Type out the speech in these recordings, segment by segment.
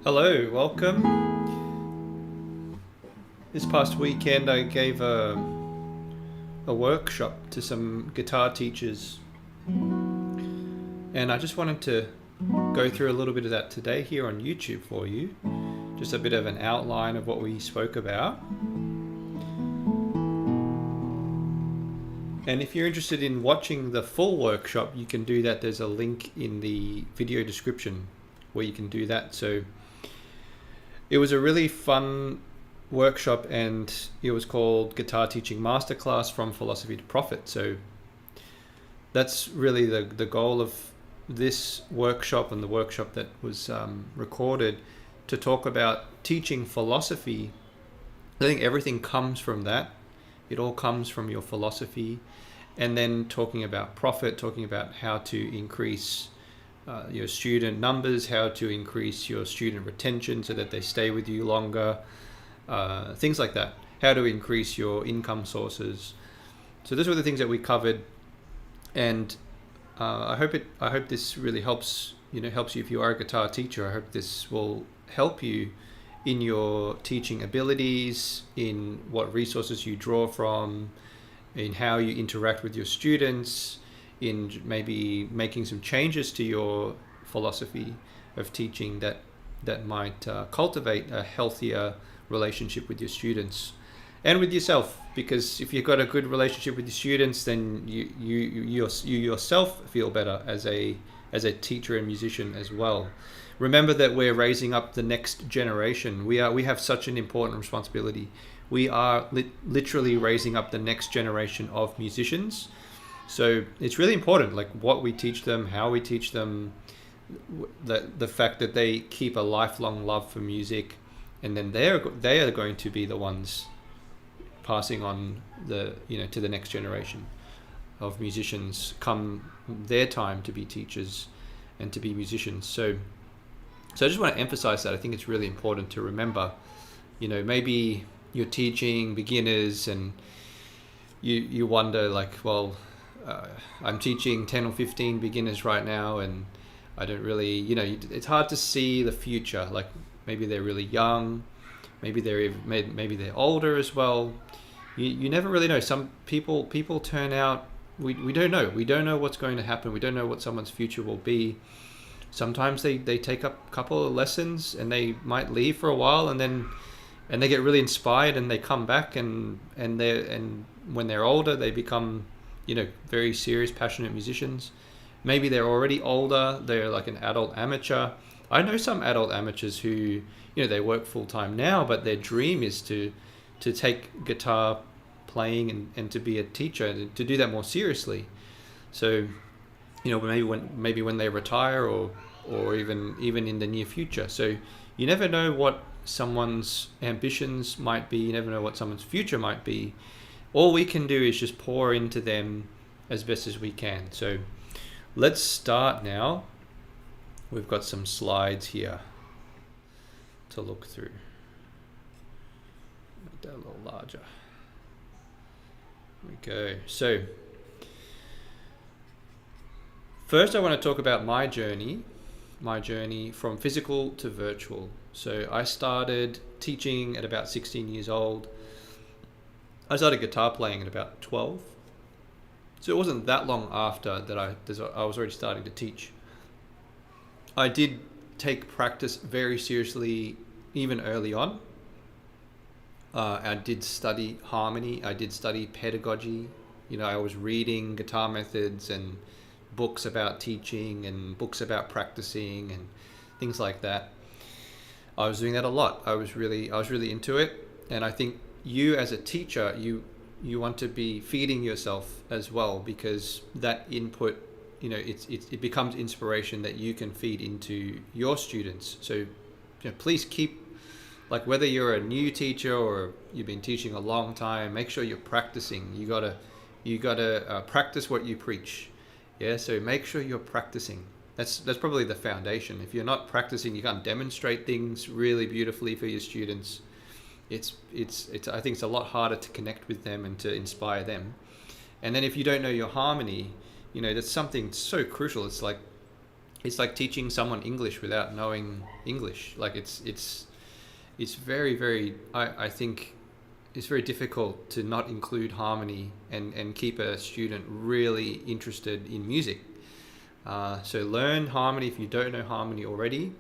Hello, welcome. This past weekend I gave a workshop to some guitar teachers, and I just wanted to go through a little bit of that today here on YouTube for you. Just a bit of an outline of what we spoke about. And if you're interested in watching the full workshop, you can do that. There's a link in the video description where you can do that. So it was a really fun workshop, and it was called Guitar Teaching Masterclass from Philosophy to Profit. So that's really the goal of this workshop and the workshop that was recorded, to talk about teaching philosophy. I think everything comes from that. It all comes from your philosophy, and then talking about profit, talking about how to increase your student numbers, how to increase your student retention so that they stay with you longer, things like that, how to increase your income sources. So those were the things that we covered, and I hope this really helps you if you are a guitar teacher. I hope this will help you in your teaching abilities, in what resources you draw from, in how you interact with your students, in maybe making some changes to your philosophy of teaching that might cultivate a healthier relationship with your students and with yourself. Because if you've got a good relationship with your students, then you yourself feel better as a teacher and musician as well. Remember that we're raising up the next generation. We have such an important responsibility. We are literally raising up the next generation of musicians. So it's really important, like what we teach them, how we teach them, the fact that they keep a lifelong love for music, and then they are going to be the ones passing on to the next generation of musicians come their time to be teachers and to be musicians. So I just want to emphasize that. I think it's really important to remember, maybe you're teaching beginners and you wonder, like, well, I'm teaching 10 or 15 beginners right now, and I don't really, it's hard to see the future. Like maybe they're really young, maybe they're older as well. You never really know. Some people turn out, we don't know. We don't know what's going to happen. We don't know what someone's future will be. Sometimes they take up a couple of lessons and they might leave for a while, and they get really inspired and they come back, and when they're older they become very serious, passionate musicians. Maybe they're already older, they're like an adult amateur. I know some adult amateurs who they work full-time now, but their dream is to take guitar playing and to be a teacher, and to do that more seriously. So maybe when they retire, or even in the near future. So you never know what someone's ambitions might be. You never know what someone's future might be. All we can do is just pour into them as best as we can. So let's start now. We've got some slides here to look through. Make that a little larger. There we go. So first I want to talk about my journey from physical to virtual. So I started teaching at about 16 years old. I started guitar playing at about 12. So it wasn't that long after that I was already starting to teach. I did take practice very seriously even early on. I did study harmony. I did study pedagogy. I was reading guitar methods and books about teaching and books about practicing and things like that. I was doing that a lot. I was really into it, and I think you as a teacher, you want to be feeding yourself as well, because that input, it becomes inspiration that you can feed into your students. So please keep, like, whether you're a new teacher or you've been teaching a long time, make sure you're practicing. You gotta practice what you preach. Yeah, so make sure you're practicing. That's probably the foundation. If you're not practicing, you can't demonstrate things really beautifully for your students. It's I think it's a lot harder to connect with them and to inspire them. And then if you don't know your harmony, that's something so crucial. It's like it's like teaching someone English without knowing English. Like it's very, very, I think it's very difficult to not include harmony and keep a student really interested in music. So learn harmony if you don't know harmony already,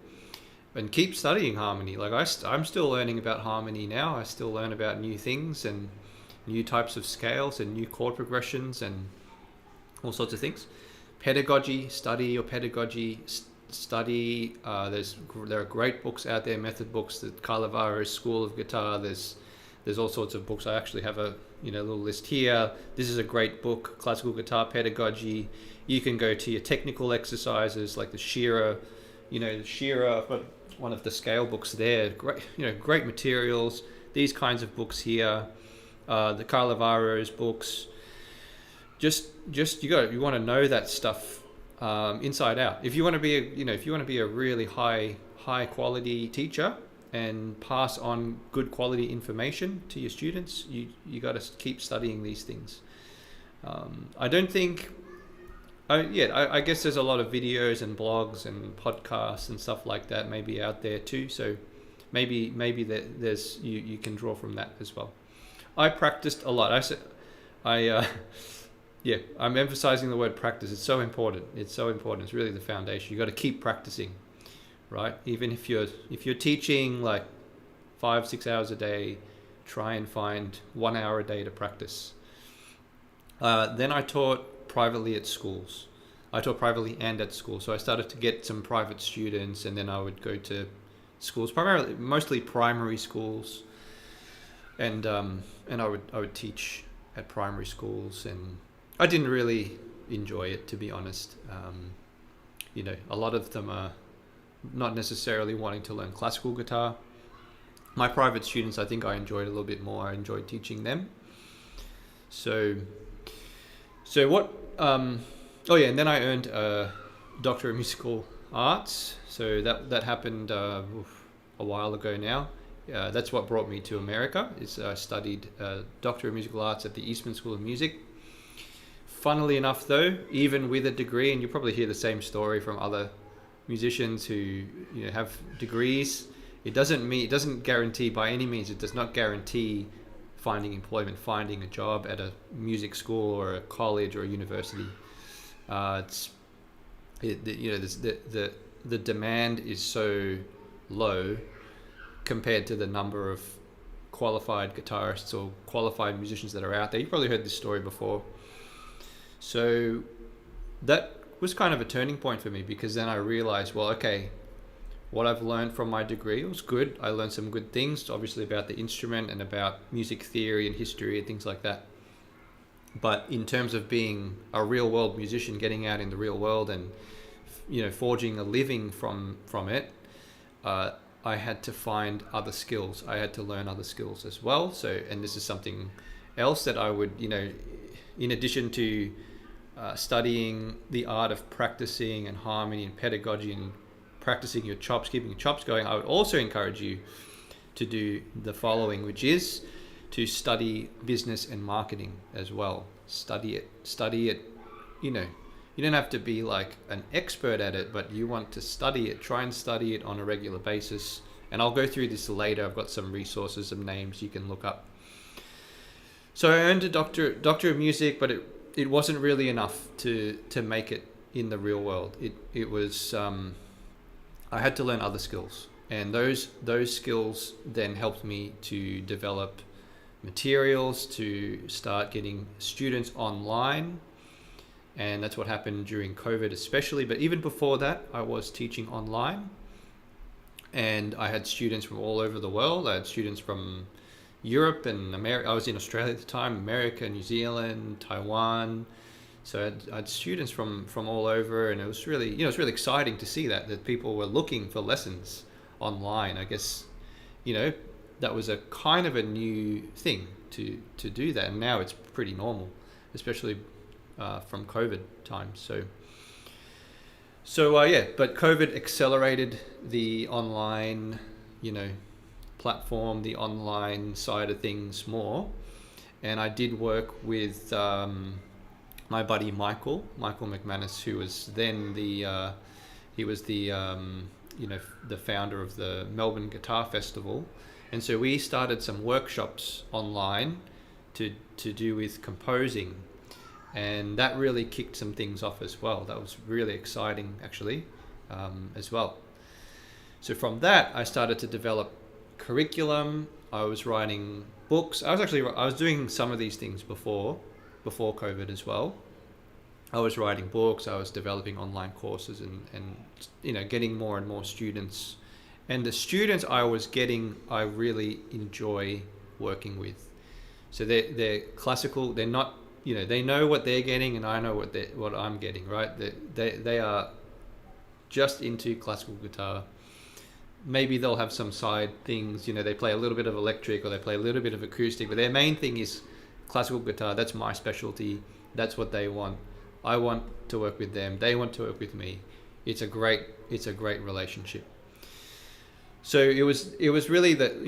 and keep studying harmony. Like I'm still learning about harmony now. I still learn about new things and new types of scales and new chord progressions and all sorts of things. Pedagogy, study your pedagogy, study. There are great books out there, method books. The Carlavara's School of Guitar. There's all sorts of books. I actually have a little list here. This is a great book, Classical Guitar Pedagogy. You can go to your technical exercises like the Shearer, but one of the scale books there. Great materials. These kinds of books here, the Carlavara's books. Just you want to know that stuff inside out. If you want to be a really high quality teacher and pass on good quality information to your students, you got to keep studying these things. I don't think. I guess there's a lot of videos and blogs and podcasts and stuff like that maybe out there too. So maybe there's you can draw from that as well. I practiced a lot. I'm emphasizing the word practice. It's so important. It's really the foundation. You got to keep practicing, right? Even if you're teaching like 5-6 hours a day, try and find 1 hour a day to practice. Then I taught privately at schools. I taught privately and at school. So I started to get some private students, and then I would go to schools, mostly primary schools, and I would teach at primary schools, and I didn't really enjoy it, to be honest. A lot of them are not necessarily wanting to learn classical guitar. My private students, I think I enjoyed a little bit more. I enjoyed teaching them. So what? And then I earned a Doctor of Musical Arts. So that happened a while ago now. That's what brought me to America. I studied Doctor of Musical Arts at the Eastman School of Music. Funnily enough, though, even with a degree, and you probably hear the same story from other musicians who have degrees, it doesn't guarantee by any means. It does not guarantee finding employment, finding a job at a music school or a college or a university. The demand is so low compared to the number of qualified guitarists or qualified musicians that are out there. You probably heard this story before. So that was kind of a turning point for me, because then I realized, well, okay, what I've learned from my degree, it was good. I learned some good things, obviously, about the instrument and about music theory and history and things like that. But in terms of being a real world musician, getting out in the real world and forging a living from it, I had to find other skills. I had to learn other skills as well. So, and this is something else that I would, in addition to studying the art of practicing and harmony and pedagogy and practicing your chops, keeping your chops going, I would also encourage you to do the following, which is to study business and marketing as well. Study it. You don't have to be like an expert at it, but you want to study it. Try and study it on a regular basis. And I'll go through this later. I've got some resources, some names you can look up. So I earned a doctor of music, but it wasn't really enough to make it in the real world. It was I had to learn other skills, and those skills then helped me to develop materials, to start getting students online, and that's what happened during COVID especially. But even before that, I was teaching online, and I had students from all over the world. I had students from Europe and America. I was in Australia at the time, America, New Zealand, Taiwan. So I had students from all over, and it was really, it's really exciting to see that people were looking for lessons online. I guess, that was a kind of a new thing to do that, and now it's pretty normal, especially from COVID times. But COVID accelerated the online, platform, the online side of things more, and I did work with my buddy Michael McManus, who was then the He was the the founder of the Melbourne Guitar Festival, and so we started some workshops online to do with composing, and that really kicked some things off as well. That was really exciting, actually, as well. So from that, I started to develop curriculum. I was writing books. I was doing some of these things before COVID as well. I was writing books. I was developing online courses, and getting more and more students. And the students I was getting, I really enjoy working with. So they're classical. They're not, they know what they're getting, and I know what I'm getting. Right? They are just into classical guitar. Maybe they'll have some side things. They play a little bit of electric, or they play a little bit of acoustic, but their main thing is classical guitar. That's my specialty. That's what they want. I want to work with them. They want to work with me. It's a great relationship. So it was really that,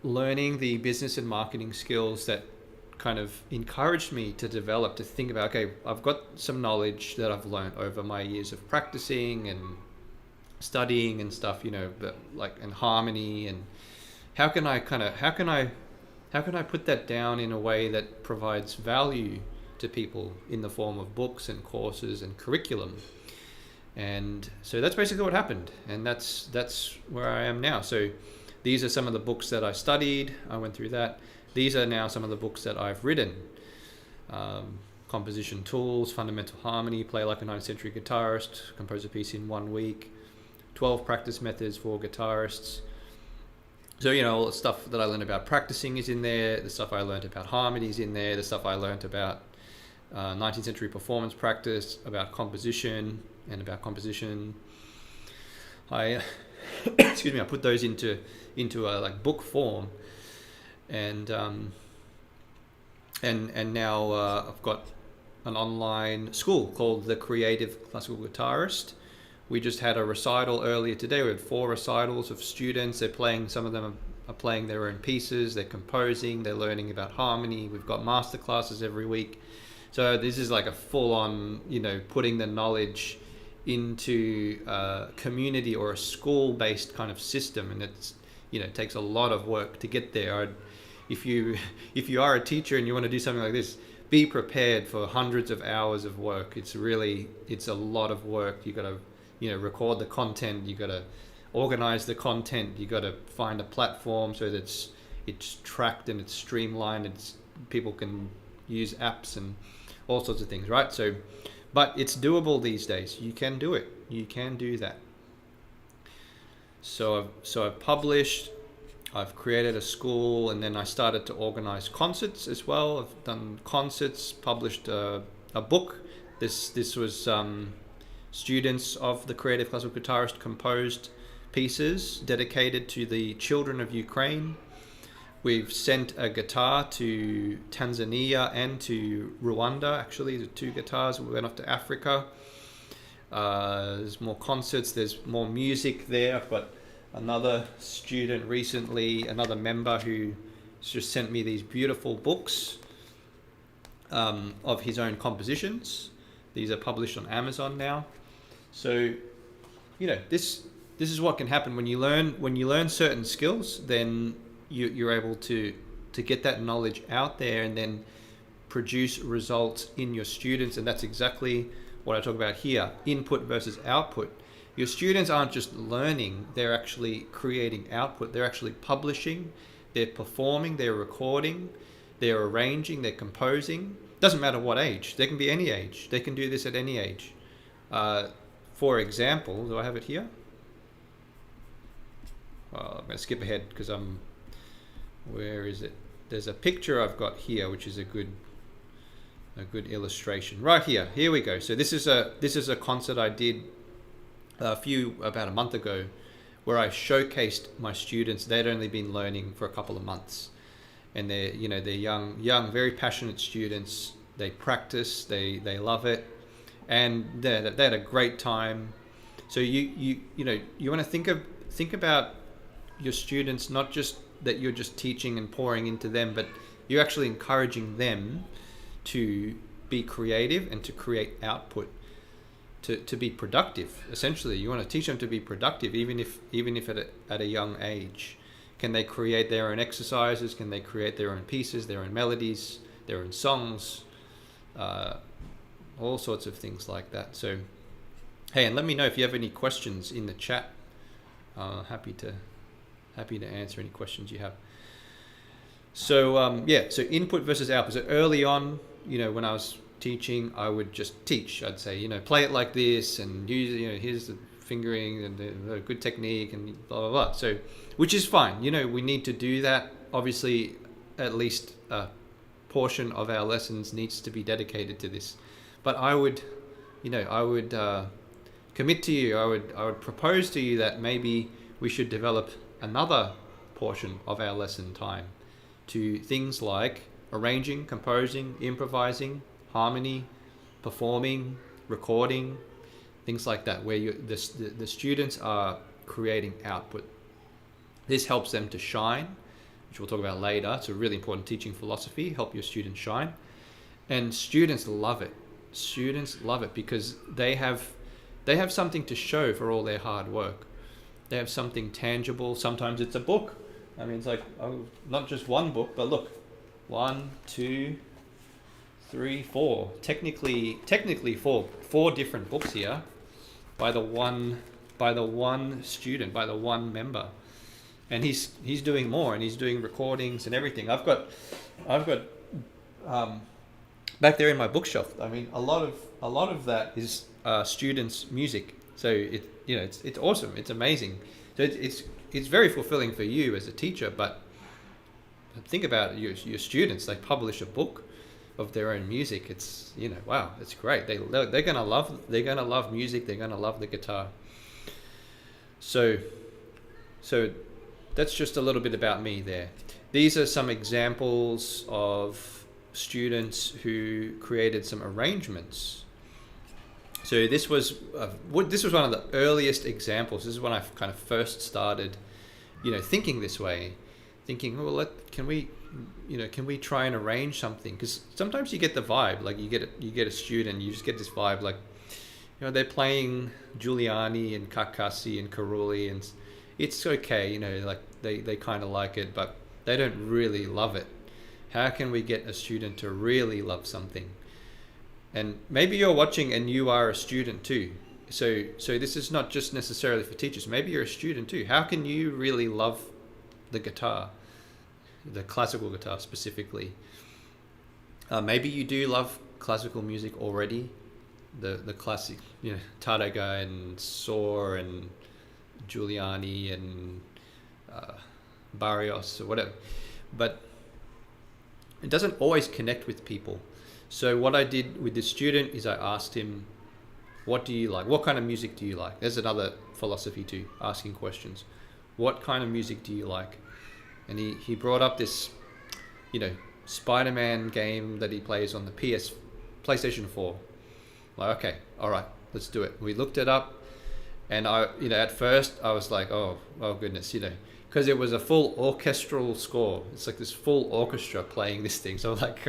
learning the business and marketing skills that kind of encouraged me to develop, to think about, okay, I've got some knowledge that I've learned over my years of practicing and studying and stuff, but and harmony, and how can I put that down in a way that provides value to people in the form of books and courses and curriculum. And so that's basically what happened, and that's where I am now. So these are some of the books that I studied. I went through that. These are now some of the books that I've written. Composition Tools, Fundamental Harmony, Play Like a 19th Century Guitarist, Compose a Piece in 1 week, 12 Practice Methods for Guitarists. So, all the stuff that I learned about practicing is in there, the stuff I learned about harmony is in there, the stuff I learned about 19th century performance practice, about composition and about composition. I I put those into a book form, and now I've got an online school called The Creative Classical Guitarist. We just had a recital earlier today. We had 4 recitals of students. They're playing, some of them are playing their own pieces. They're composing. They're learning about harmony. We've got masterclasses every week. So this is like a full-on, putting the knowledge into a community or a school-based kind of system, and it's, it takes a lot of work to get there. If you are a teacher and you want to do something like this, be prepared for hundreds of hours of work. It's a lot of work. You got to record the content, you got to organize the content, you got to find a platform so that it's tracked and it's streamlined, and people can use apps and all sorts of things, right? So, but it's doable these days. You can do it. You can do that. So I've published, I've created a school, and then I started to organize concerts as well. I've done concerts, published a book. This was students of the Creative Classical Guitarist composed pieces dedicated to the children of Ukraine. We've sent a guitar to Tanzania and to Rwanda, actually, the 2 guitars. We went off to Africa. There's more concerts, there's more music there. I've got another student recently, another member, who just sent me these beautiful books of his own compositions. These are published on Amazon now. So, this is what can happen when you learn certain skills. Then you're able to get that knowledge out there and then produce results in your students. And that's exactly what I talk about here: input versus output. Your students aren't just learning; they're actually creating output. They're actually publishing. They're performing. They're recording. They're arranging. They're composing. Doesn't matter what age. They can be any age. They can do this at any age. For example, do I have it here? Well, I'm going to skip ahead because where is it? There's a picture I've got here, which is a good illustration. Right here. Here we go. So this is a concert I did about a month ago, where I showcased my students. They'd only been learning for a couple of months, and they're young, very passionate students. They practice, they love it, and they had a great time. So you want to think about your students, not just that you're just teaching and pouring into them, but you're actually encouraging them to be creative and to create output. to be productive. Essentially, you want to teach them to be productive, even if at a young age. Can they create their own exercises? Can they create their own pieces, their own melodies, their own songs, all sorts of things like that. So, hey, and let me know if you have any questions in the chat. Happy to answer any questions you have. So so input versus output. So early on, when I was teaching, I would just teach. I'd say, play it like this, and use, here's the fingering and the good technique, and blah blah blah. So, which is fine. We need to do that. Obviously, at least a portion of our lessons needs to be dedicated to this. But I would commit to you. I would propose to you that maybe we should develop another portion of our lesson time to things like arranging, composing, improvising, harmony, performing, recording, things like that, where the students are creating output. This helps them to shine, which we'll talk about later. It's a really important teaching philosophy. Help your students shine. And students love it. Students love it because they have something to show for all their hard work. They have something tangible. Sometimes it's a book. I mean, it's like, not just one book, but look, 1, 2, 3, 4. Technically four different books here by the one student, by the one member. And he's doing more, and he's doing recordings and everything. I've got back there in my bookshelf. I mean, a lot of that is students' music. So it's awesome. It's amazing. So it's very fulfilling for you as a teacher. But think about it, your students. They publish a book of their own music. It's wow, it's great. They're gonna love music. They're gonna love the guitar. So that's just a little bit about me there. These are some examples of students who created some arrangements. So this was one of the earliest examples. This is when I kind of first started, thinking this way, thinking, well, can we try and arrange something? Because sometimes you get the vibe, like you get a student, you just get this vibe, like, they're playing Giuliani and Carcassi and Carulli, and it's okay, like they kind of like it, but they don't really love it. How can we get a student to really love something? And maybe you're watching and you are a student too. So this is not just necessarily for teachers. Maybe you're a student too. How can you really love the guitar, the classical guitar specifically? Maybe you do love classical music already, the classic, Tardigrade and Saw and Giuliani and Barrios or whatever, but it doesn't always connect with people. So what I did with this student is I asked him, what do you like? What kind of music do you like? There's another philosophy too, asking questions. What kind of music do you like? And he brought up this, Spider-Man game that he plays on the PlayStation 4. Like, okay, all right, let's do it. We looked it up, and at first I was like, oh goodness, because it was a full orchestral score. It's like this full orchestra playing this thing. So I'm like,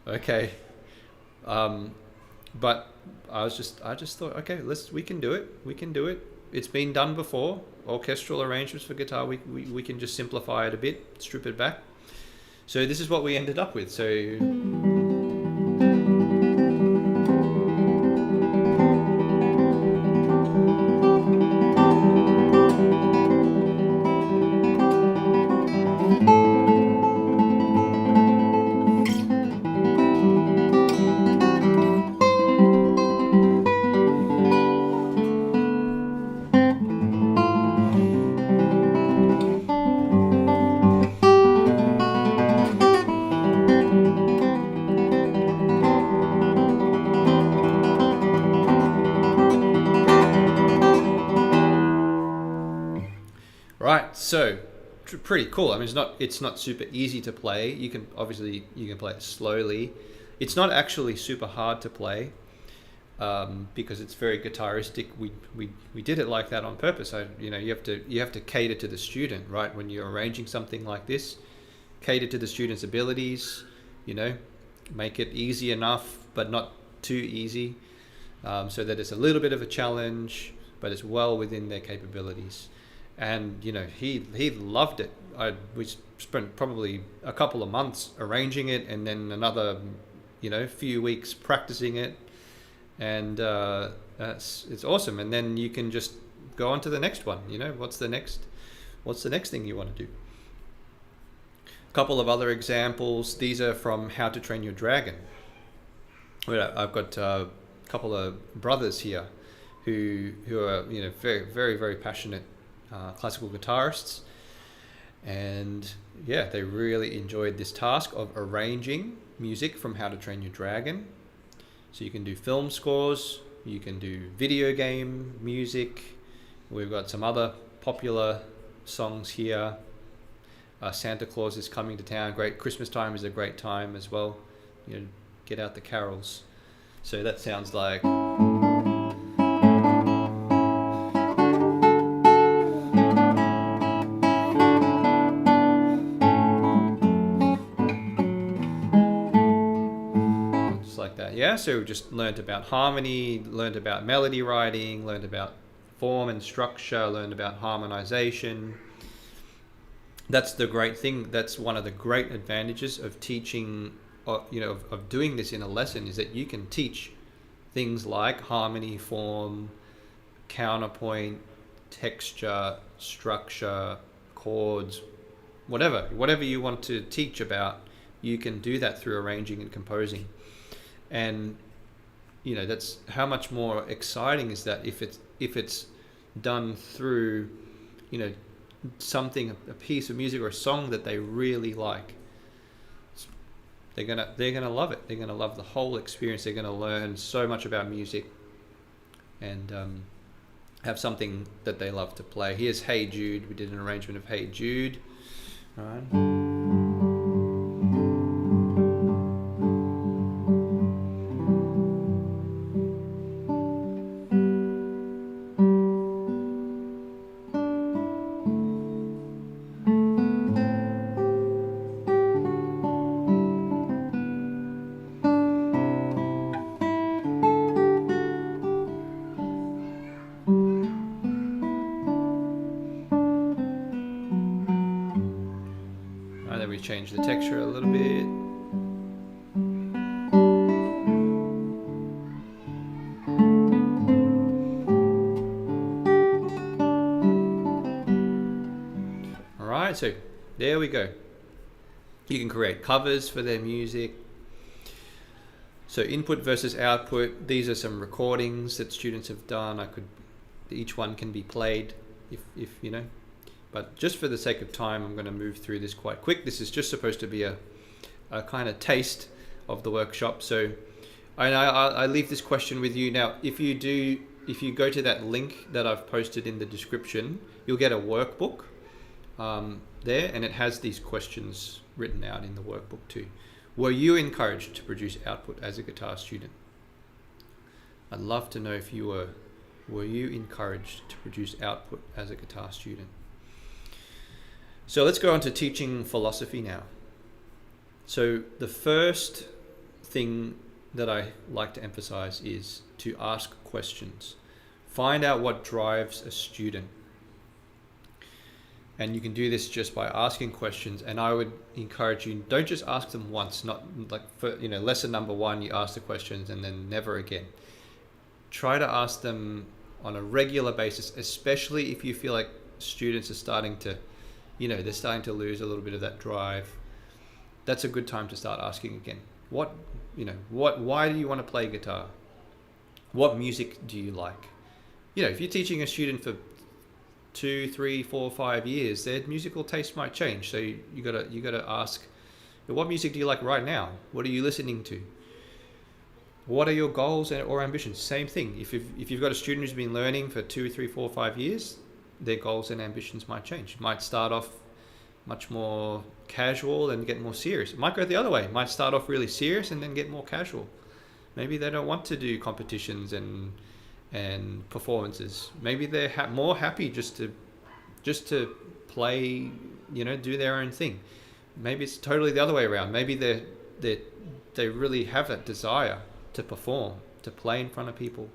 okay, but I just thought, okay, we can do it. It's been done before. Orchestral arrangements for guitar. We can just simplify it a bit, strip it back. So this is what we ended up with. So. Right, so pretty cool. I mean, it's not super easy to play. You can play it slowly. It's not actually super hard to play because it's very guitaristic. We did it like that on purpose. You have to cater to the student, right? When you're arranging something like this, cater to the student's abilities. Make it easy enough, but not too easy. so that it's a little bit of a challenge, but it's well within their capabilities. And he loved it. We spent probably a couple of months arranging it, and then another few weeks practicing it, and it's awesome. And then you can just go on to the next one. What's the next thing you want to do? A couple of other examples. These are from How to Train Your Dragon. I've got a couple of brothers here who are very, very, very passionate classical guitarists, and they really enjoyed this task of arranging music from How to Train Your Dragon. So you can do film scores, you can do video game music. We've got some other popular songs here. Santa Claus is coming to town. Great. Christmas time is a great time as well. Get out the carols. So that sounds like. Just like that. Yeah. So we just learned about harmony, learned about melody writing, learned about form and structure, learned about harmonization. That's the great thing. That's one of the great advantages of teaching, of doing this in a lesson, is that you can teach things like harmony, form, counterpoint, texture, structure, chords, whatever you want to teach about. You can do that through arranging and composing. And that's how much more exciting is that if it's done through something, a piece of music or a song that they really like. They're gonna love it. They're gonna love the whole experience. They're gonna learn so much about music, and have something that they love to play. Here's Hey Jude. We did an arrangement of Hey Jude. All right. We change the texture a little bit. All right, so there we go. You can create covers for their music. So input versus output. These are some recordings that students have done. Each one can be played if But just for the sake of time, I'm going to move through this quite quick. This is just supposed to be a kind of taste of the workshop. So I leave this question with you. Now, if you go to that link that I've posted in the description, you'll get a workbook there, and it has these questions written out in the workbook too. Were you encouraged to produce output as a guitar student? I'd love to know if you were you encouraged to produce output as a guitar student? So let's go on to teaching philosophy now. So the first thing that I like to emphasize is to ask questions. Find out what drives a student. And you can do this just by asking questions. And I would encourage you, don't just ask them once, not like for, lesson number 1, you ask the questions and then never again. Try to ask them on a regular basis, especially if you feel like students are starting to they're starting to lose a little bit of that drive. That's a good time to start asking again. Why do you want to play guitar? What music do you like? If you're teaching a student for 2, 3, 4, 5 years, their musical taste might change. So you gotta ask, what music do you like right now? What are you listening to? What are your goals or ambitions? Same thing. If you've got a student who's been learning for 2, 3, 4, 5 years, their goals and ambitions might change. It might start off much more casual and get more serious. It might go the other way. It might start off really serious and then get more casual. Maybe they don't want to do competitions and performances. Maybe they're more happy just to play, do their own thing. Maybe it's totally the other way around. Maybe they really have that desire to perform to play in front of people.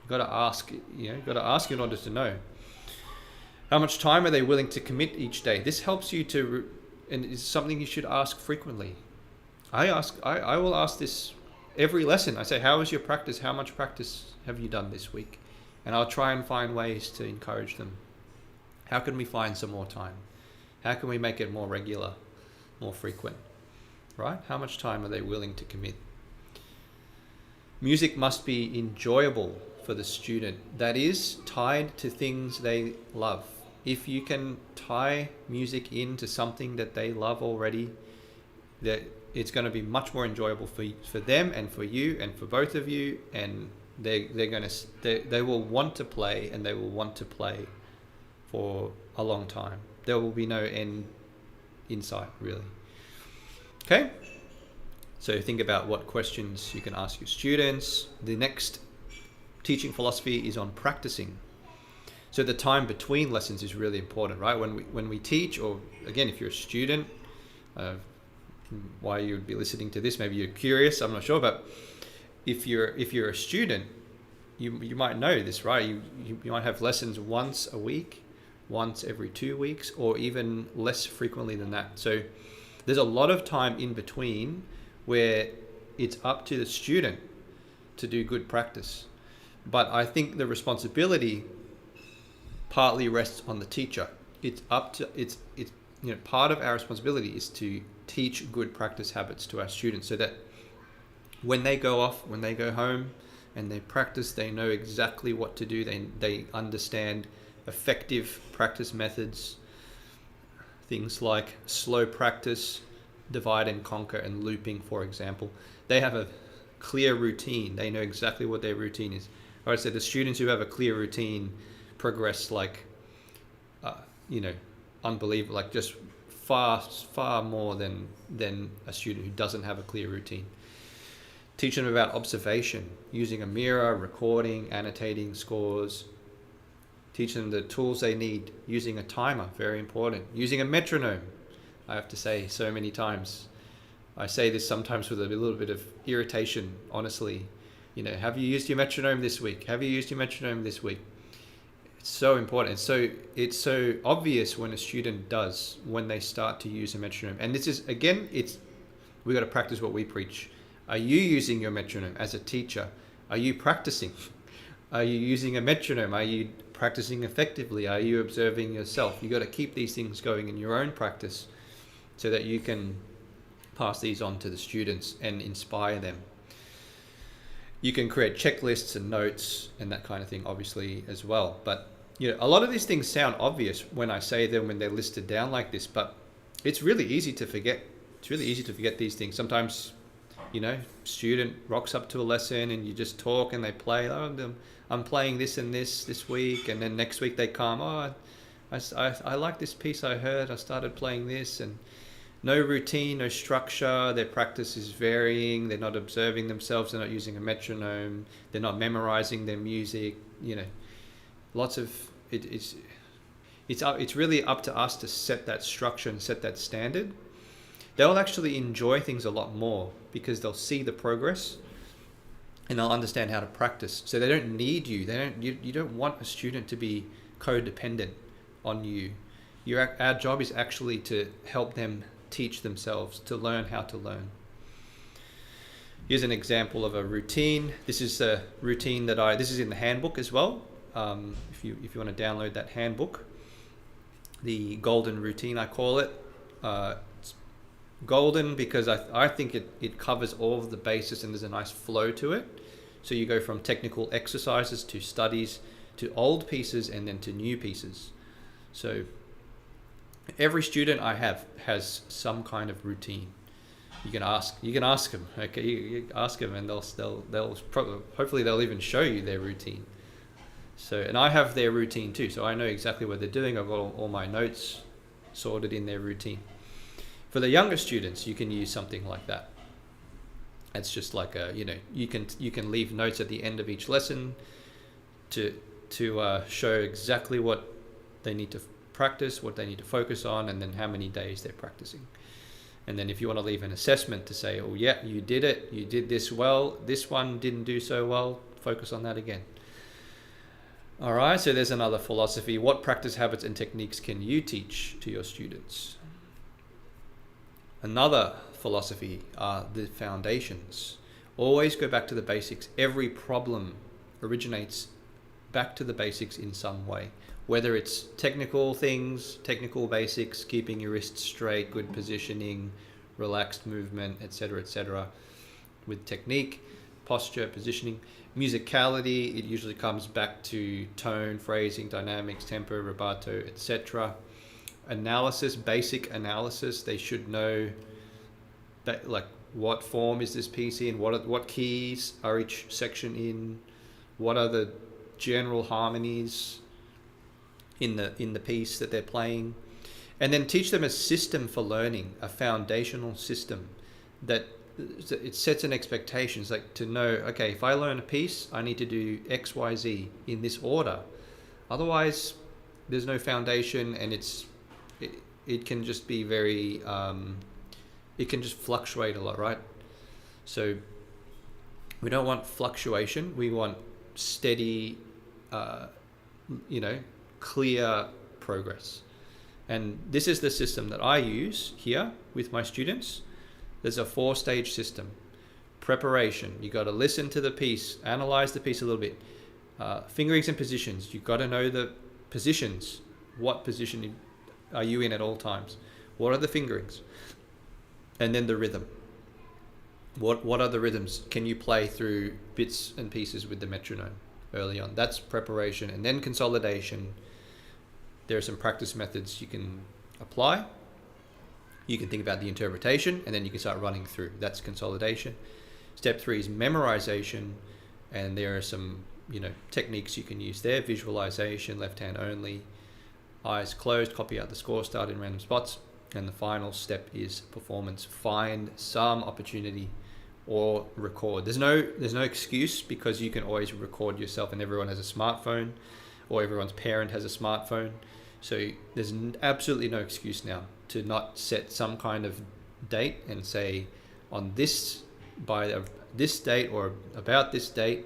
You've got to ask, you've got to ask in order to know. How much time are they willing to commit each day? This helps you to, and it's something you should ask frequently. I will ask this every lesson. I say, how is your practice? How much practice have you done this week? And I'll try and find ways to encourage them. How can we find some more time? How can we make it more regular, more frequent? Right? How much time are they willing to commit? Music must be enjoyable for the student. That is, tied to things they love. If you can tie music into something that they love already, that it's going to be much more enjoyable for them and for you and for both of you, and they will want to play, and they will want to play for a long time. There will be no end in sight, really. Okay, so think about what questions you can ask your students. The next teaching philosophy is on practicing. So the time between lessons is really important, right? When we teach, or again, if you're a student, why you would be listening to this? Maybe you're curious. I'm not sure, but if you're a student, you might know this, right? You might have lessons once a week, once every 2 weeks, or even less frequently than that. So there's a lot of time in between where it's up to the student to do good practice. But I think the responsibility partly rests on the teacher. Part of our responsibility is to teach good practice habits to our students, so that when they go home and they practice, they know exactly what to do. They understand effective practice methods, things like slow practice, divide and conquer, and looping, for example. They have a clear routine. They know exactly what their routine is. I said the students who have a clear routine progress unbelievable, like just far more than a student who doesn't have a clear routine. Teach them about observation, using a mirror, recording, annotating scores. Teach them the tools they need, using a timer, very important. Using a metronome, I have to say so many times. I say this sometimes with a little bit of irritation, honestly. Have you used your metronome this week? Have you used your metronome this week? It's so important. It's so obvious when a student does, when they start to use a metronome. And this is, again, we got to practice what we preach. Are you using your metronome as a teacher? Are you practicing? Are you using a metronome? Are you practicing effectively? Are you observing yourself? You got to keep these things going in your own practice so that you can pass these on to the students and inspire them. You can create checklists and notes and that kind of thing, obviously, as well. But a lot of these things sound obvious when I say them, when they're listed down like this, but it's really easy to forget. It's really easy to forget these things. Sometimes, student rocks up to a lesson and you just talk and they play, I'm playing this and this week, and then next week they come, I like this piece I heard, I started playing this, and no routine, no structure. Their practice is varying. They're not observing themselves. They're not using a metronome. They're not memorizing their music. Lots of it's really up to us to set that structure and set that standard. They'll actually enjoy things a lot more because they'll see the progress and they'll understand how to practice. So they don't need you. You don't want a student to be codependent on you. Our job is actually to help them teach themselves, to learn how to learn. Here's an example of a routine. This is a routine this is in the handbook as well. If you want to download that handbook, the golden routine, I call it. It's golden because I think it covers all of the bases and there's a nice flow to it. So you go from technical exercises to studies to old pieces and then to new pieces. So every student I have has some kind of routine. You can ask them. Okay, you ask them, and they'll probably, hopefully they'll even show you their routine. So, and I have their routine too, so I know exactly what they're doing. I've got all my notes sorted in their routine. For the younger students, you can use something like that. It's just like you can leave notes at the end of each lesson to show exactly what they need to practice, what they need to focus on, and then how many days they're practicing. And then if you want to leave an assessment to say, oh yeah, you did it, you did this well, this one didn't do so well, focus on that again. All right, so there's another philosophy. What practice habits and techniques can you teach to your students? Another philosophy are the foundations. Always go back to the basics. Every problem originates back to the basics in some way. Whether it's technical things, technical basics, keeping your wrists straight, good positioning, relaxed movement, etc., with technique, posture, positioning. Musicality, it usually comes back to tone, phrasing, dynamics, tempo, rubato, etc. Analysis, basic analysis, they should know that, like, what form is this piece in, what keys are each section in, what are the general harmonies in the piece that they're playing, and then teach them a system for learning, a foundational system that it sets an expectations, like to know, okay, if I learn a piece, I need to do X, Y, Z in this order. Otherwise, there's no foundation, and it can just be very, it can just fluctuate a lot, right? So we don't want fluctuation. We want steady, clear progress. And this is the system that I use here with my students. There's a 4-stage system. Preparation, you got to listen to the piece, analyze the piece a little bit. Fingerings and positions, you've got to know the positions. What position are you in at all times? What are the fingerings? And then the rhythm. What are the rhythms? Can you play through bits and pieces with the metronome early on? That's preparation. And then consolidation. There are some practice methods you can apply. You can think about the interpretation, and then you can start running through. That's consolidation. Step 3 is memorization, and there are some techniques you can use there. Visualization, left hand only, eyes closed, copy out the score, start in random spots. And the final step is performance. Find some opportunity or record. There's no excuse, because you can always record yourself, and everyone has a smartphone, or everyone's parent has a smartphone. So there's absolutely no excuse now to not set some kind of date and say, by this date or about this date,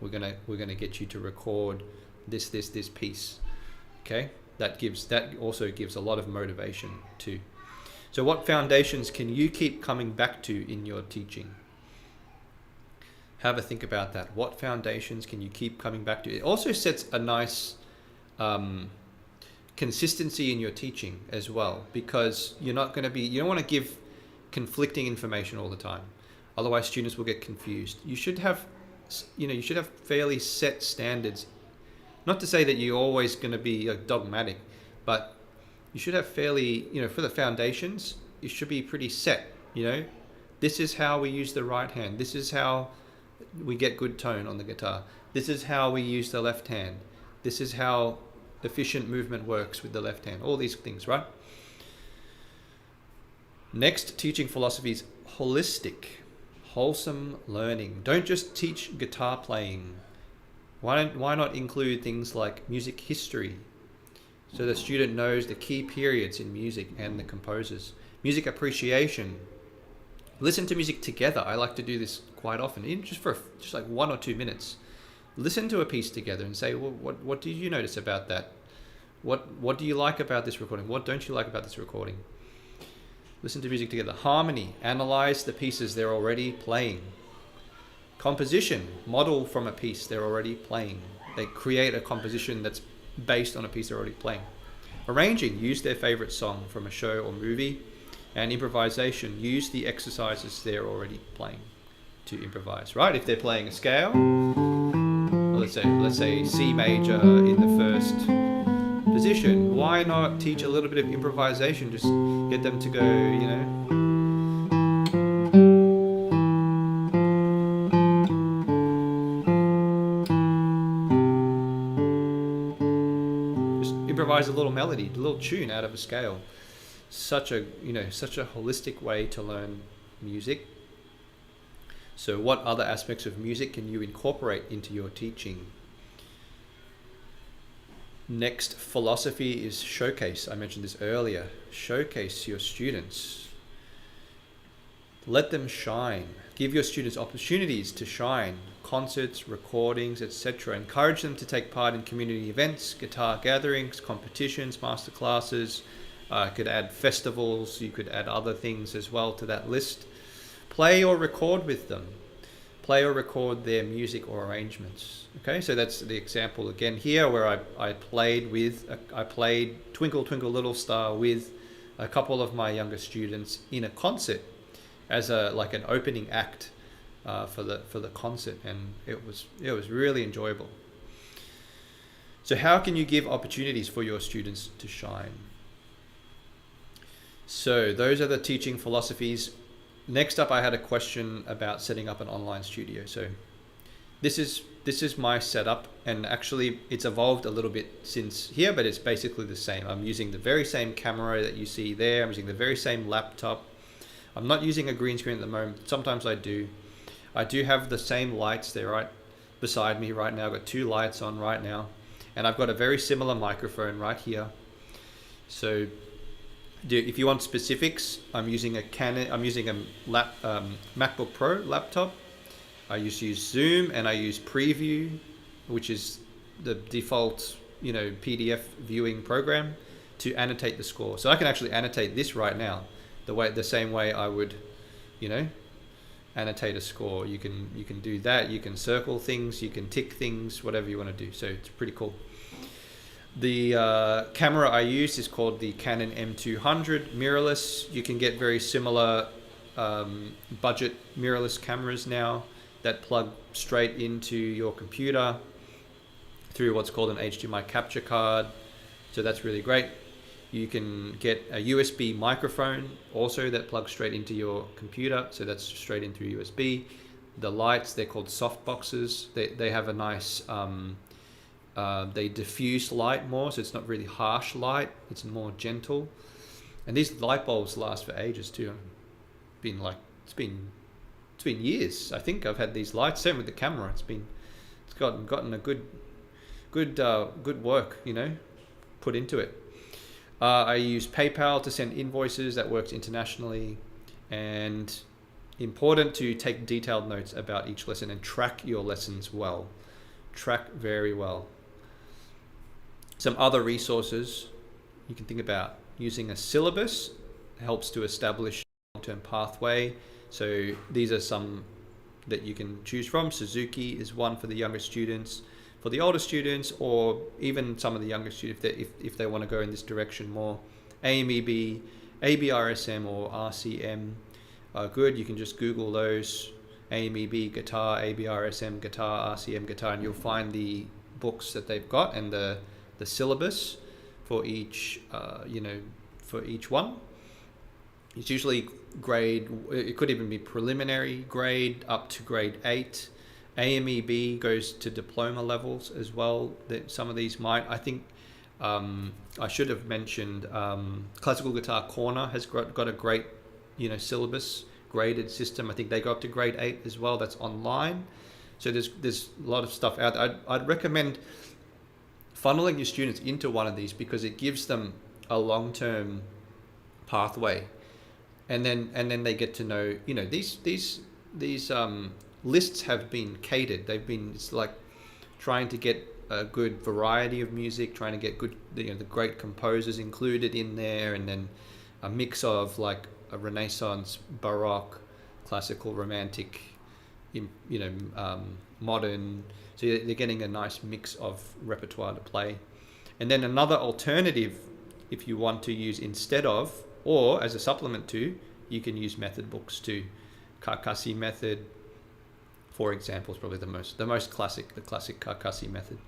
we're gonna get you to record this piece. Okay, that also gives a lot of motivation too. So what foundations can you keep coming back to in your teaching? Have a think about that. What foundations can you keep coming back to? It also sets a nice consistency in your teaching as well, because you don't want to give conflicting information all the time. Otherwise, students will get confused. You should have fairly set standards. Not to say that you're always going to be dogmatic, but you should have fairly, for the foundations, it should be pretty set. This is how we use the right hand. This is how we get good tone on the guitar. This is how we use the left hand. This is how efficient movement works with the left hand. All these things, right? Next, teaching philosophy is holistic, wholesome learning. Don't just teach guitar playing. Why not include things like music history, so the student knows the key periods in music and the composers. Music appreciation. Listen to music together. I like to do this quite often, even just like 1 or 2 minutes. Listen to a piece together and say, well, what did you notice about that? What do you like about this recording? What don't you like about this recording? Listen to music together. Harmony. Analyze the pieces they're already playing. Composition. Model from a piece they're already playing. They create a composition that's based on a piece they're already playing. Arranging. Use their favorite song from a show or movie. And improvisation. Use the exercises they're already playing to improvise, right? If they're playing a scale, let's say C major in the first position, why not teach a little bit of improvisation? Just get them to go, just improvise a little melody, a little tune out of a scale. Such a holistic way to learn music. So what other aspects of music can you incorporate into your teaching? Next philosophy is showcase. I mentioned this earlier. Showcase your students. Let them shine. Give your students opportunities to shine. Concerts, recordings, etc. Encourage them to take part in community events, guitar gatherings, competitions, masterclasses. Could add festivals. You could add other things as well to that list. Play or record with them. Play or record their music or arrangements. Okay, so that's the example again here where I played Twinkle Twinkle Little Star with a couple of my younger students in a concert as an opening act for the concert, and it was really enjoyable. So how can you give opportunities for your students to shine? So those are the teaching philosophies. Next up, I had a question about setting up an online studio. So this is my setup, and actually it's evolved a little bit since here, but it's basically the same. I'm using the very same camera that you see there. I'm using the very same laptop. I'm not using a green screen at the moment. Sometimes I do. I do have the same lights there right beside me right now. I've got 2 lights on right now, and I've got a very similar microphone right here. So if you want specifics, I'm using a MacBook Pro laptop. I use Zoom, and I use Preview, which is the default PDF viewing program, to annotate the score. So I can actually annotate this right now, the same way I would, annotate a score. You can do that. You can circle things. You can tick things. Whatever you want to do. So it's pretty cool. The camera I use is called the Canon M200 mirrorless. You can get very similar budget mirrorless cameras now that plug straight into your computer through what's called an HDMI capture card. So that's really great. You can get a USB microphone also that plugs straight into your computer. So that's straight in through USB. The lights, they're called soft boxes. They have a nice, they diffuse light more, so it's not really harsh light. It's more gentle. And these light bulbs last for ages too. It's been years. I think I've had these lights. Same with the camera. It's gotten a good work, put into it. I use PayPal to send invoices. That works internationally. And important to take detailed notes about each lesson and track your lessons well. Track very well. Some other resources you can think about: using a syllabus helps to establish a long-term pathway. So these are some that you can choose from. Suzuki is one for the younger students. For the older students, or even some of the younger students, if they want to go in this direction more, AMEB, ABRSM, or RCM are good. You can just Google those: AMEB guitar, ABRSM guitar, RCM guitar, and you'll find the books that they've got and the syllabus for each one. It's usually grade, it could even be preliminary grade up to grade 8. AMEB goes to diploma levels as well. That some of these might, I think, I should have mentioned, Classical Guitar Corner has got a great, syllabus graded system. I think they go up to grade 8 as well. That's online. So there's a lot of stuff out there. I'd recommend funneling your students into one of these because it gives them a long-term pathway, and then they get to know, these lists have been catered. It's like trying to get a good variety of music, trying to get good, the great composers included in there, and then a mix of like a Renaissance, Baroque, classical, romantic, modern. So they're getting a nice mix of repertoire to play. And then another alternative, if you want to use instead of, or as a supplement to, you can use method books too. Carcassi method, for example, is probably the most classic, the classic Carcassi method.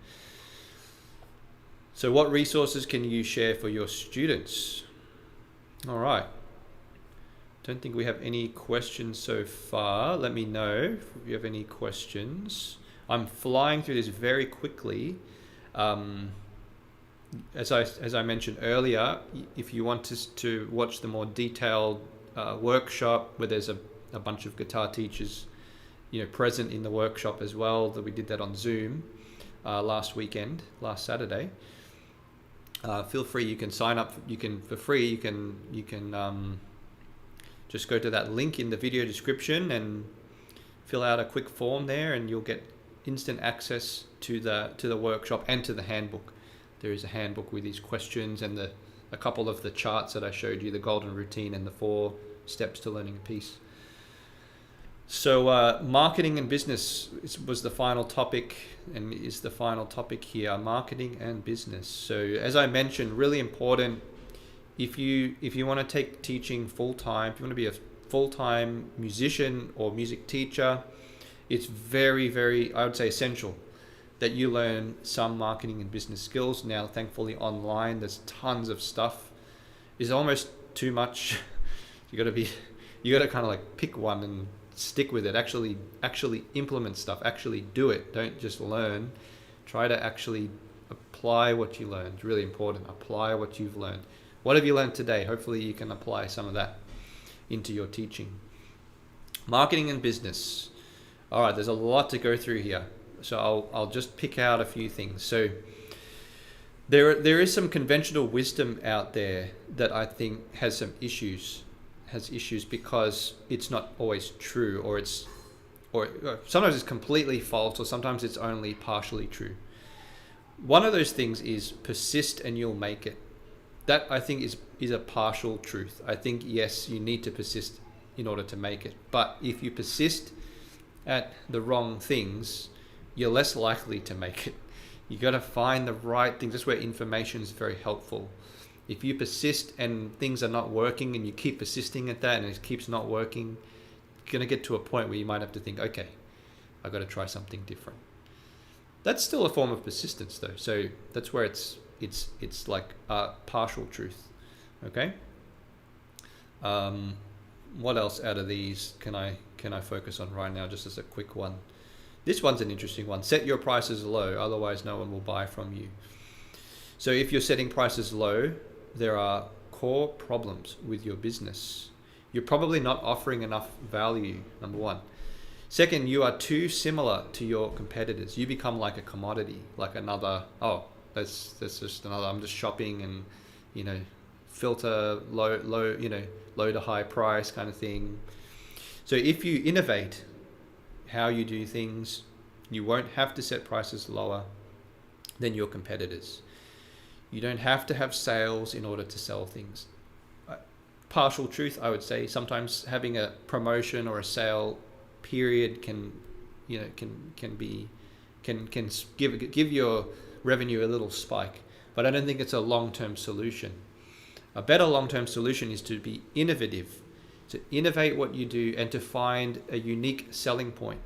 So what resources can you share for your students? All right. Don't think we have any questions so far. Let me know if you have any questions. I'm flying through this very quickly. As I mentioned earlier, if you want to watch the more detailed workshop where there's a bunch of guitar teachers, present in the workshop as well, that we did that on Zoom last Saturday. Feel free. You can sign up. For free. You can just go to that link in the video description and fill out a quick form there, and you'll get instant access to the workshop and to the handbook. There is a handbook with these questions and a couple of the charts that I showed you, the golden routine and the 4 steps to learning a piece. So marketing and business was the final topic, and is the final topic here, marketing and business. So as I mentioned, really important, if you want to take teaching full-time, if you want to be a full-time musician or music teacher, it's very, very, I would say, essential that you learn some marketing and business skills. Now, thankfully, online, there's tons of stuff. It's almost too much. You got to kind of like pick one and stick with it. Actually implement stuff. Actually do it. Don't just learn. Try to actually apply what you learned. It's really important. Apply what you've learned. What have you learned today? Hopefully you can apply some of that into your teaching. Marketing and business. All right, there's a lot to go through here. So I'll just pick out a few things. So there is some conventional wisdom out there that I think has some issues. Has issues because it's not always true, or sometimes it's completely false, or sometimes it's only partially true. One of those things is persist and you'll make it. That I think is a partial truth. I think, yes, you need to persist in order to make it. But if you persist at the wrong things, you're less likely to make it. You got to find the right things. That's where information is very helpful. If you persist and things are not working and you keep persisting at that and it keeps not working, you're going to get to a point where you might have to think, okay, I've got to try something different. That's still a form of persistence though. So that's where it's like a partial truth. Okay. What else out of these can I focus on right now, just as a quick one? This one's an interesting one. Set your prices low, otherwise no one will buy from you. So if you're setting prices low, there are core problems with your business. You're probably not offering enough value, number one. Second, you are too similar to your competitors. You become like a commodity, like another, that's just another, I'm just shopping and, filter low to high price kind of thing. So if you innovate how you do things, you won't have to set prices lower than your competitors. You don't have to have sales in order to sell things. Partial truth, I would say. Sometimes having a promotion or a sale period can give your revenue a little spike, but I don't think it's a long-term solution. A better long-term solution is to be innovative, to innovate what you do and to find a unique selling point,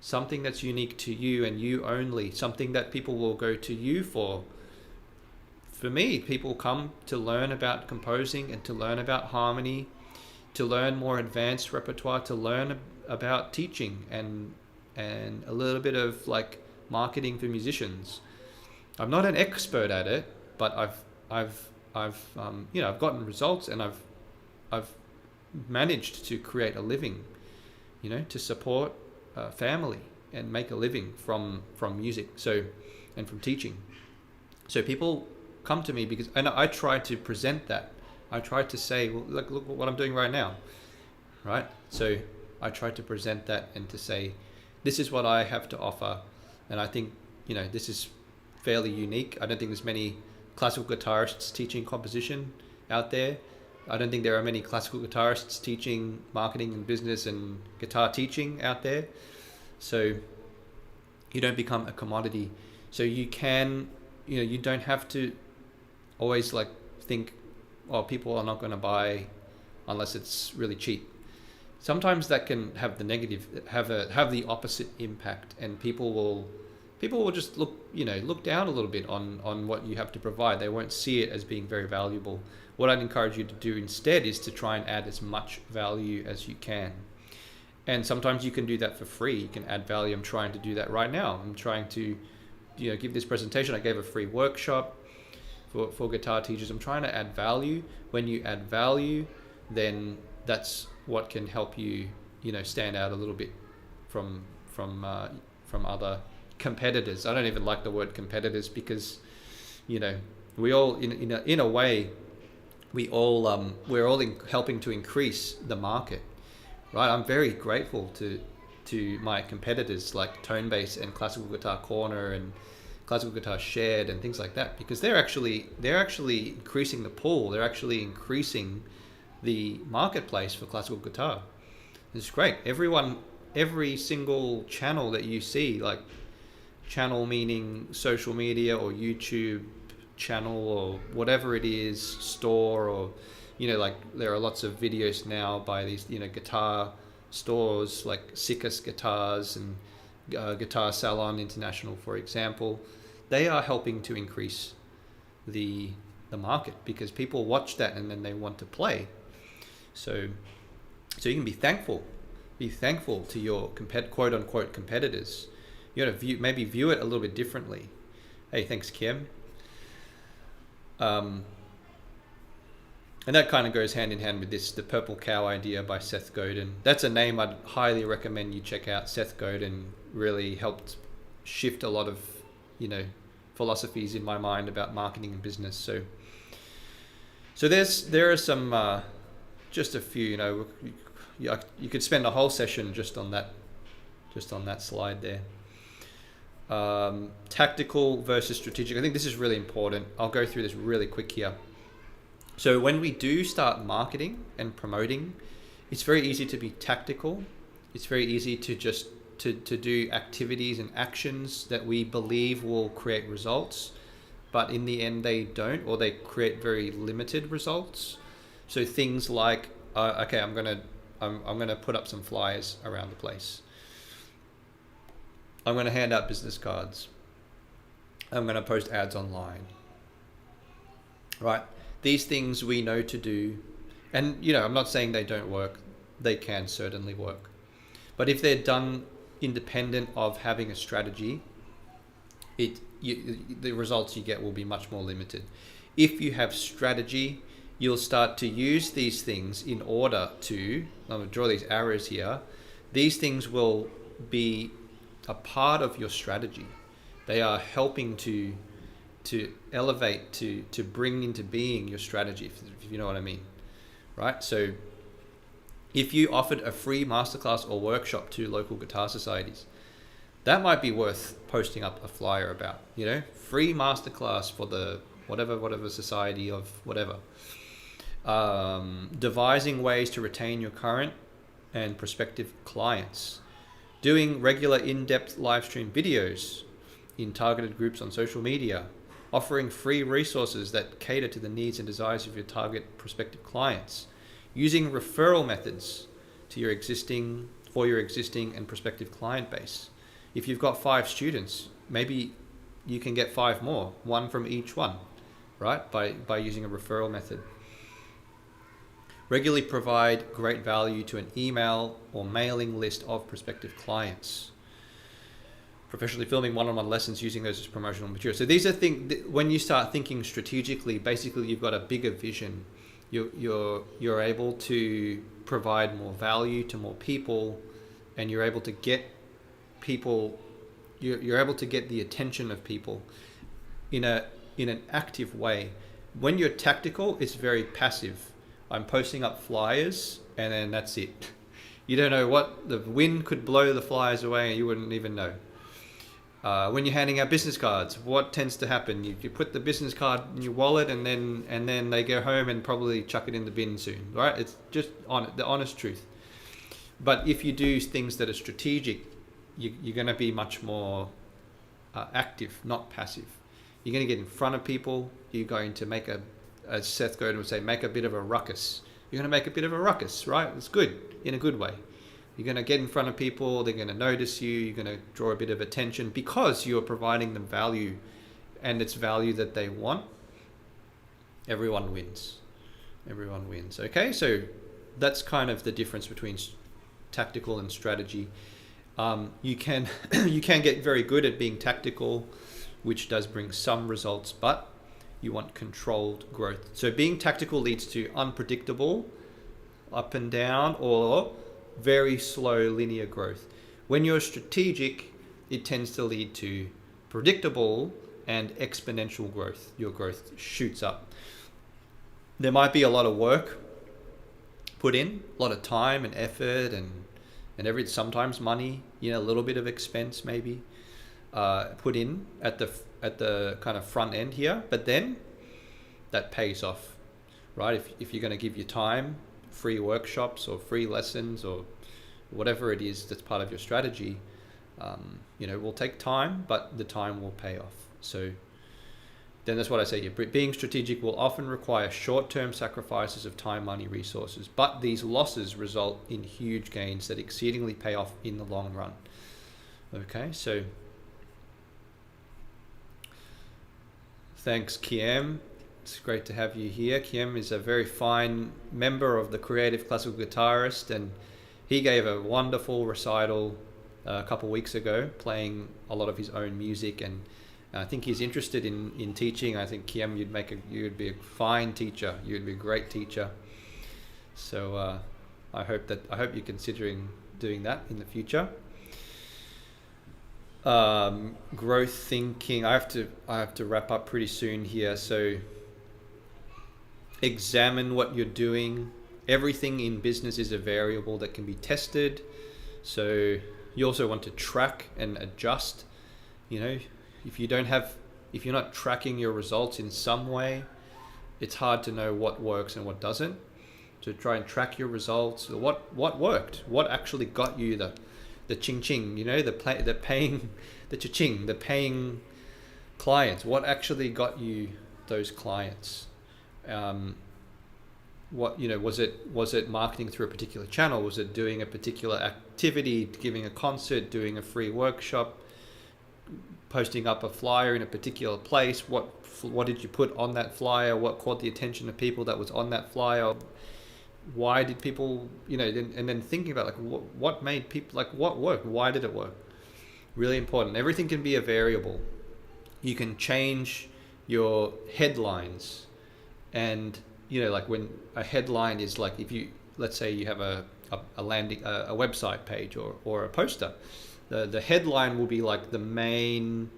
something that's unique to you and you only, something that people will go to you for. For me, people come to learn about composing and to learn about harmony, to learn more advanced repertoire, to learn about teaching and a little bit of like marketing for musicians. I'm not an expert at it, but I've gotten results, and I've managed to create a living, to support a family and make a living from music, and from teaching. So people come to me because, and I try to present that. I try to say, well, look what I'm doing right now, right? So I try to present that and to say, this is what I have to offer, and I think this is fairly unique. I don't think there's many classical guitarists teaching composition out there. I don't think there are many classical guitarists teaching marketing and business and guitar teaching out there. So you don't become a commodity. So you can, you don't have to always like think, people are not going to buy unless it's really cheap. Sometimes that can have the negative, have the opposite impact, and people will just look down a little bit on what you have to provide. They won't see it as being very valuable. What I'd encourage you to do instead is to try and add as much value as you can. And sometimes you can do that for free. You can add value. I'm trying to do that right now. I'm trying to give this presentation. I gave a free workshop for guitar teachers. I'm trying to add value. When you add value, then that's what can help you, stand out a little bit from other competitors. I don't even like the word competitors because, we all, in a way, we're all helping to increase the market, right? I'm very grateful to my competitors like Tonebase and Classical Guitar Corner and Classical Guitar Shared and things like that, because they're actually increasing the pool. They're actually increasing the marketplace for classical guitar. It's great. Every single channel that you see, like channel meaning social media or YouTube channel or whatever it is, store, or like there are lots of videos now by these guitar stores like Sickest Guitars and Guitar Salon International, for example. They are helping to increase the market because people watch that and then they want to play. So you can be thankful to your quote unquote competitors. You got to maybe view it a little bit differently. Hey, thanks, Kim. And that kind of goes hand in hand with the Purple Cow idea by Seth Godin. That's a name I'd highly recommend you check out. Seth Godin really helped shift a lot of, philosophies in my mind about marketing and business. So there are some, just a few, you could spend a whole session just on that slide there. Tactical versus strategic. I think this is really important. I'll go through this really quick here. So when we do start marketing and promoting, it's very easy to be tactical. It's very easy to just to do activities and actions that we believe will create results, but in the end they don't, or they create very limited results. So things like, okay, I'm gonna put up some flyers around the place. I'm gonna hand out business cards. I'm gonna post ads online. Right? These things we know to do, and I'm not saying they don't work. They can certainly work, but if they're done independent of having a strategy, the results you get will be much more limited. If you have strategy, you'll start to use these things in order to, I'm going to draw these arrows here. These things will be a part of your strategy. They are helping to elevate, to bring into being your strategy, if you know what I mean, right? So if you offered a free masterclass or workshop to local guitar societies, that might be worth posting up a flyer about, free masterclass for the whatever society of whatever. Devising ways to retain your current and prospective clients, doing regular in-depth live stream videos in targeted groups on social media, offering free resources that cater to the needs and desires of your target prospective clients, using referral methods for your existing and prospective client base. If you've got 5 students, maybe you can get 5 more, one from each one, right? By using a referral method. Regularly provide great value to an email or mailing list of prospective clients. Professionally filming one-on-one lessons using those as promotional material. So these are things, when you start thinking strategically, basically you've got a bigger vision. You're able to provide more value to more people, and you're able to get people, you're able to get the attention of people in an active way. When you're tactical, it's very passive. I'm posting up flyers and then that's it. You don't know what, the wind could blow the flyers away and you wouldn't even know. When you're handing out business cards, what tends to happen? You put the business card in your wallet and then they go home and probably chuck it in the bin soon, right? It's just the honest truth. But if you do things that are strategic, you're going to be much more active, not passive. You're going to get in front of people. You're going to as Seth Godin would say, make a bit of a ruckus. You're going to make a bit of a ruckus, right? It's good, in a good way. You're going to get in front of people, they're going to notice you, you're going to draw a bit of attention because you're providing them value, and it's value that they want. Everyone wins. Everyone wins. Okay, so that's kind of the difference between tactical and strategy. You can get very good at being tactical, which does bring some results, but you want controlled growth. So being tactical leads to unpredictable, up and down, or very slow linear growth. When you're strategic, it tends to lead to predictable and exponential growth. Your growth shoots up. there might be a lot of work put in, a lot of time and effort and sometimes money, a little bit of expense maybe put in at the kind of front end here, but then that pays off, right? If you're going to give your time, free workshops or free lessons or whatever it is that's part of your strategy, will take time, but the time will pay off. So then that's what I say here. Being strategic will often require short-term sacrifices of time, money, resources, but these losses result in huge gains that exceedingly pay off in the long run. Okay, so thanks, Kiem. It's great to have you here. Kiem is a very fine member of the Creative Classical Guitarist, and he gave a wonderful recital a couple of weeks ago, playing a lot of his own music, and I think he's interested in teaching. I think, Kiem, you'd be a fine teacher. You'd be a great teacher. So I hope you're considering doing that in the future. Growth thinking. I have to wrap up pretty soon here. So examine what you're doing. Everything in business is a variable that can be tested. So you also want to track and adjust. If you're not tracking your results in some way, it's hard to know what works and what doesn't. To try and track your results, what worked, what actually got you the ching ching, the paying clients. What actually got you those clients? Was it marketing through a particular channel? Was it doing a particular activity, giving a concert, doing a free workshop, posting up a flyer in a particular place? What did you put on that flyer? What caught the attention of people that was on that flyer? Why did people, and then thinking about what made people, what worked? Why did it work? Really important. Everything can be a variable. You can change your headlines, and when a headline is let's say you have a website page or a poster. The headline will be like the main,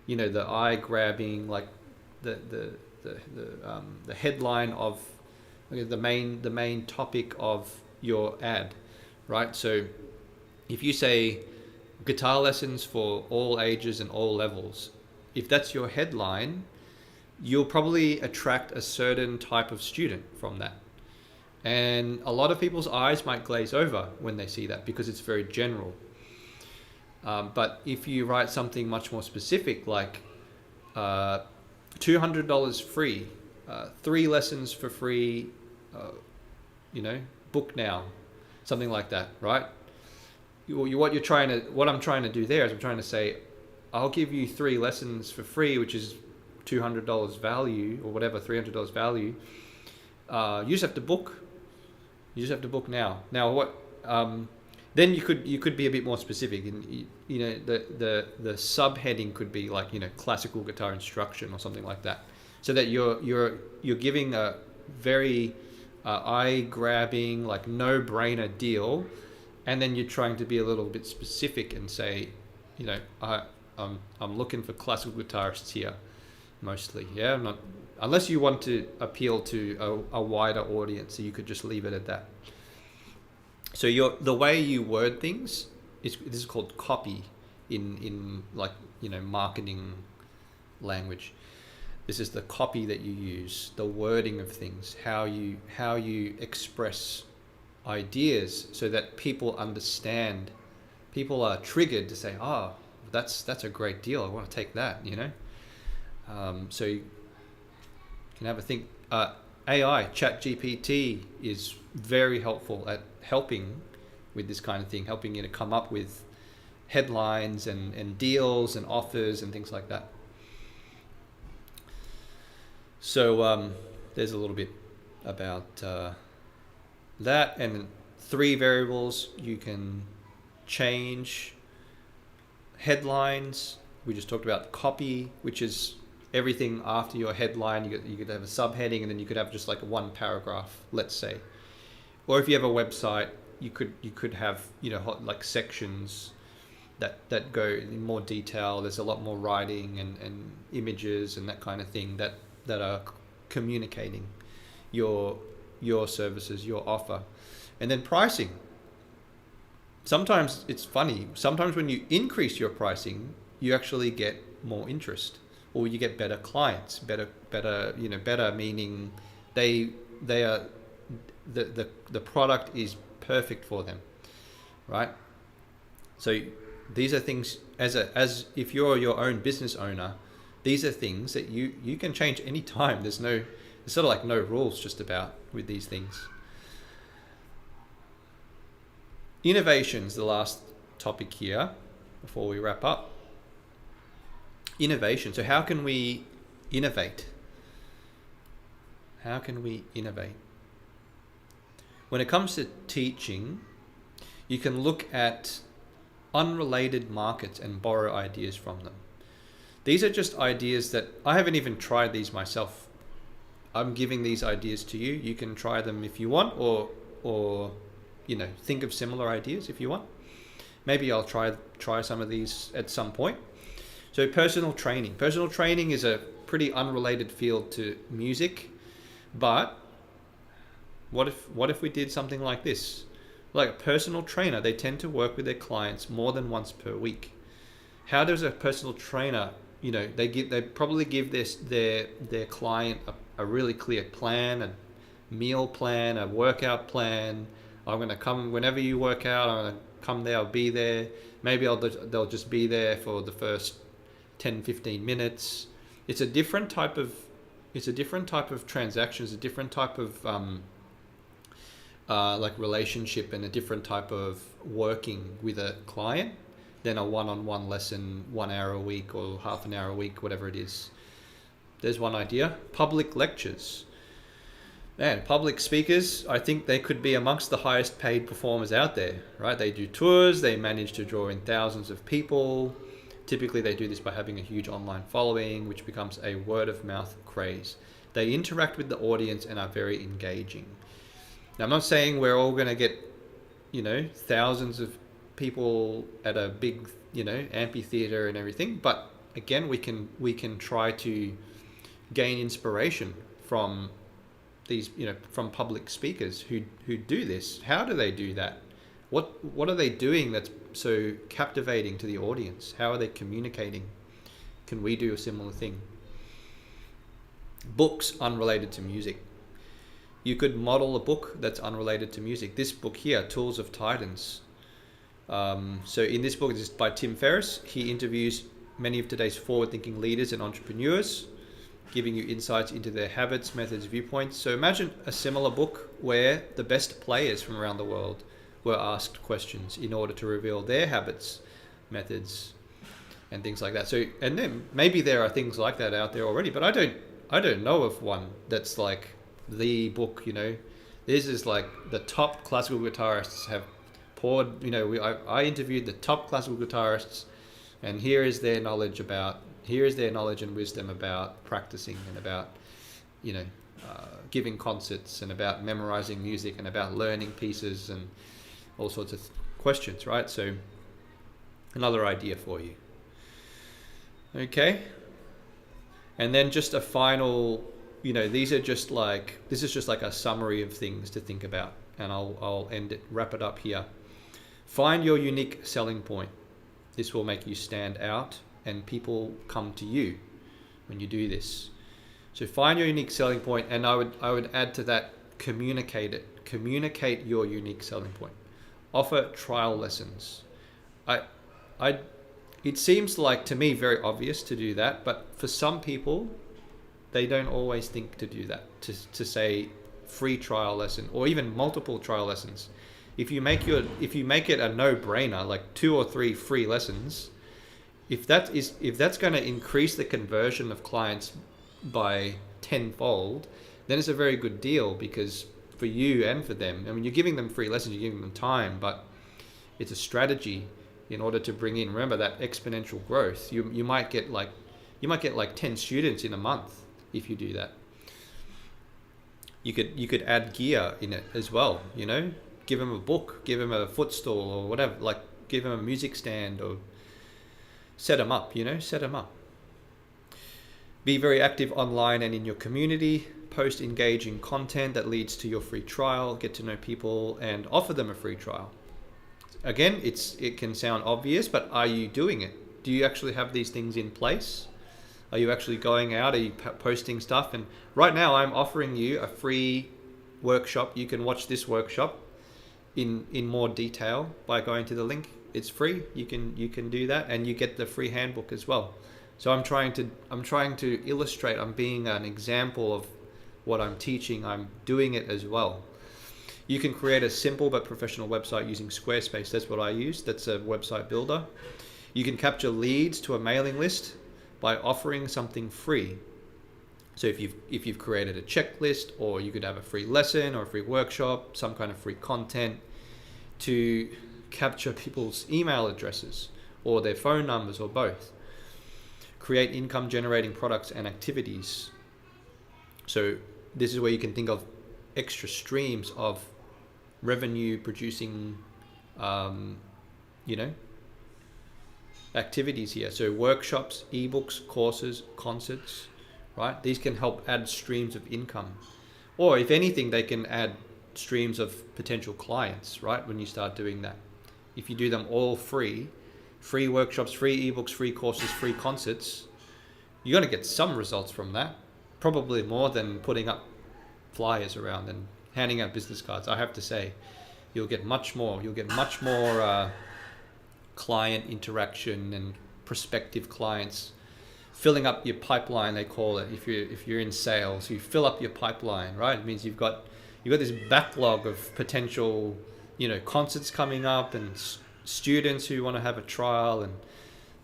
the eye grabbing, like the headline of the main topic of your ad, right? So if you say guitar lessons for all ages and all levels, if that's your headline, you'll probably attract a certain type of student from that. And a lot of people's eyes might glaze over when they see that because it's very general. But if you write something much more specific, like $200 free, 3 lessons for free, book now, something like that, right? What I'm trying to do there is I'm trying to say, I'll give you 3 lessons for free, which is $200 value or whatever, $300 value. You just have to book. You just have to book now. Now what? Then you could be a bit more specific, and the subheading could be like classical guitar instruction or something like that, so that you're giving a very eye grabbing, like no brainer deal, and then you're trying to be a little bit specific and say, I'm looking for classical guitarists here, mostly. Yeah, I'm not, unless you want to appeal to a wider audience, so you could just leave it at that. So the way you word things this is called copy in marketing language. This is the copy that you use, the wording of things, how you express ideas so that people understand. People are triggered to say, "Oh, that's a great deal. I want to take that." So you can have a think. AI, ChatGPT is very helpful at helping with this kind of thing, helping you to come up with headlines and deals and offers and things like that. So there's a little bit about that, and 3 variables you can change. Headlines, we just talked about copy, which is everything after your headline. You could have a subheading, and then you could have just like 1 paragraph, let's say. Or if you have a website, you could have like sections that go in more detail. There's a lot more writing and images and that kind of thing that are communicating your services, your offer. And then pricing. Sometimes it's funny. Sometimes when you increase your pricing, you actually get more interest, or you get better clients. Better, better meaning they are the product is perfect for them, right? So these are things as if you're your own business owner, these are things that you can change any time. There's sort of like no rules just about with these things. Innovation's the last topic here before we wrap up. Innovation. So how can we innovate? How can we innovate? When it comes to teaching, you can look at unrelated markets and borrow ideas from them. These are just ideas that I haven't even tried these myself. I'm giving these ideas to you. You can try them if you want, or think of similar ideas if you want. Maybe I'll try some of these at some point. So personal training. Personal training is a pretty unrelated field to music, but what if we did something like this? Like a personal trainer, they tend to work with their clients more than once per week. How does a personal trainer, they probably give their client a really clear plan, a meal plan, a workout plan. I'm going to come whenever you work out. I'm going to come there. I'll be there. Maybe they'll just be there for the first 10-15 minutes. It's a different type of transactions, a different type of like relationship, and a different type of working with a client than a one-on-one lesson, 1 hour a week or half an hour a week, whatever it is. There's one idea. Public lectures. Man, public speakers, I think they could be amongst the highest paid performers out there, right? They do tours, they manage to draw in thousands of people. Typically they do this by having a huge online following, which becomes a word of mouth craze. They interact with the audience and are very engaging. Now, I'm not saying we're all going to get, thousands of people at a big, amphitheater and everything, but again, we can try to gain inspiration from these, from public speakers who do this. How do they do that? What are they doing that's so captivating to the audience? How are they communicating? Can we do a similar thing? Books unrelated to music. You could model a book that's unrelated to music. This book here, Tools of Titans. So in this book, this is by Tim Ferriss. He interviews many of today's forward-thinking leaders and entrepreneurs, giving you insights into their habits, methods, viewpoints. So imagine a similar book where the best players from around the world were asked questions in order to reveal their habits, methods, and things like that. So, and then maybe there are things like that out there already, but I don't know of one that's like the book. This is like the top classical guitarists have poured. I interviewed the top classical guitarists, and here is their knowledge and wisdom about practicing, and about giving concerts, and about memorizing music, and about learning pieces, and all sorts of questions, right? So another idea for you. Okay. And then just a final, this is just like a summary of things to think about, and I'll wrap it up here. Find your unique selling point. This will make you stand out, and people come to you when you do this. So find your unique selling point, and I would add to that, communicate it. Communicate your unique selling point. Offer trial lessons. It seems like to me very obvious to do that, but for some people, they don't always think to do that, to say free trial lesson or even multiple trial lessons. If you make it a no-brainer, like 2 or 3 free lessons, if that's going to increase the conversion of clients by tenfold, then it's a very good deal, because for you and for them, you're giving them free lessons, you're giving them time, but it's a strategy in order to bring in, remember, that exponential growth. You might get like 10 students in a month if you do that. You could add gear in it as well, give them a book, give them a footstool or whatever, like give them a music stand, or set them up. Be very active online and in your community. Post engaging content that leads to your free trial. Get to know people and offer them a free trial. Again, it can sound obvious, but are you doing it? Do you actually have these things in place? Are you actually going out? Are you posting stuff? And right now I'm offering you a free workshop. You can watch this workshop in more detail by going to the link. It's free. You can do that, and you get the free handbook as well. So I'm trying to illustrate. I'm being an example of what I'm teaching. I'm doing it as well. You can create a simple but professional website using Squarespace. That's what I use. That's a website builder. You can capture leads to a mailing list by offering something free. So if you've created a checklist, or you could have a free lesson or a free workshop, some kind of free content to capture people's email addresses or their phone numbers or both. Create income generating products and activities. So this is where you can think of extra streams of revenue producing, activities here. So workshops, ebooks, courses, concerts, right? These can help add streams of income. Or if anything, they can add streams of potential clients, right? When you start doing that. If you do them all free workshops, free ebooks, free courses, free concerts, you're going to get some results from that. Probably more than putting up flyers around and handing out business cards. I have to say, you'll get much more. You'll get much more client interaction and prospective clients filling up your pipeline, they call it. If you're in sales, you fill up your pipeline, right? It means you've got this backlog of potential, concerts coming up and students who want to have a trial and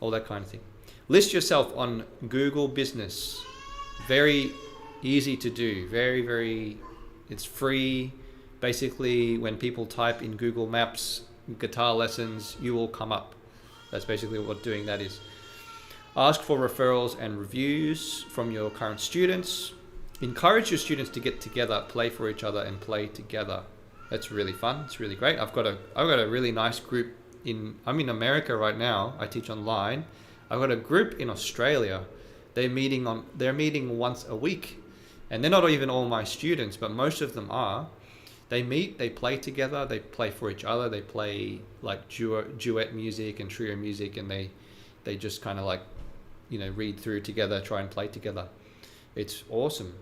all that kind of thing. List yourself on Google Business. Very easy to do. Very, very, it's free. Basically, when people type in Google Maps, guitar lessons, you will come up. That's basically what doing that is. Ask for referrals and reviews from your current students. Encourage your students to get together, play for each other, and play together. That's really fun. It's really great. I've got a really nice group I'm in America right now. I teach online. I've got a group in Australia. They're meeting once a week, and they're not even all my students, but most of them are. They meet, they play together, they play for each other, they play like duet music and trio music, and they just kind of like, read through together, try and play together. It's awesome.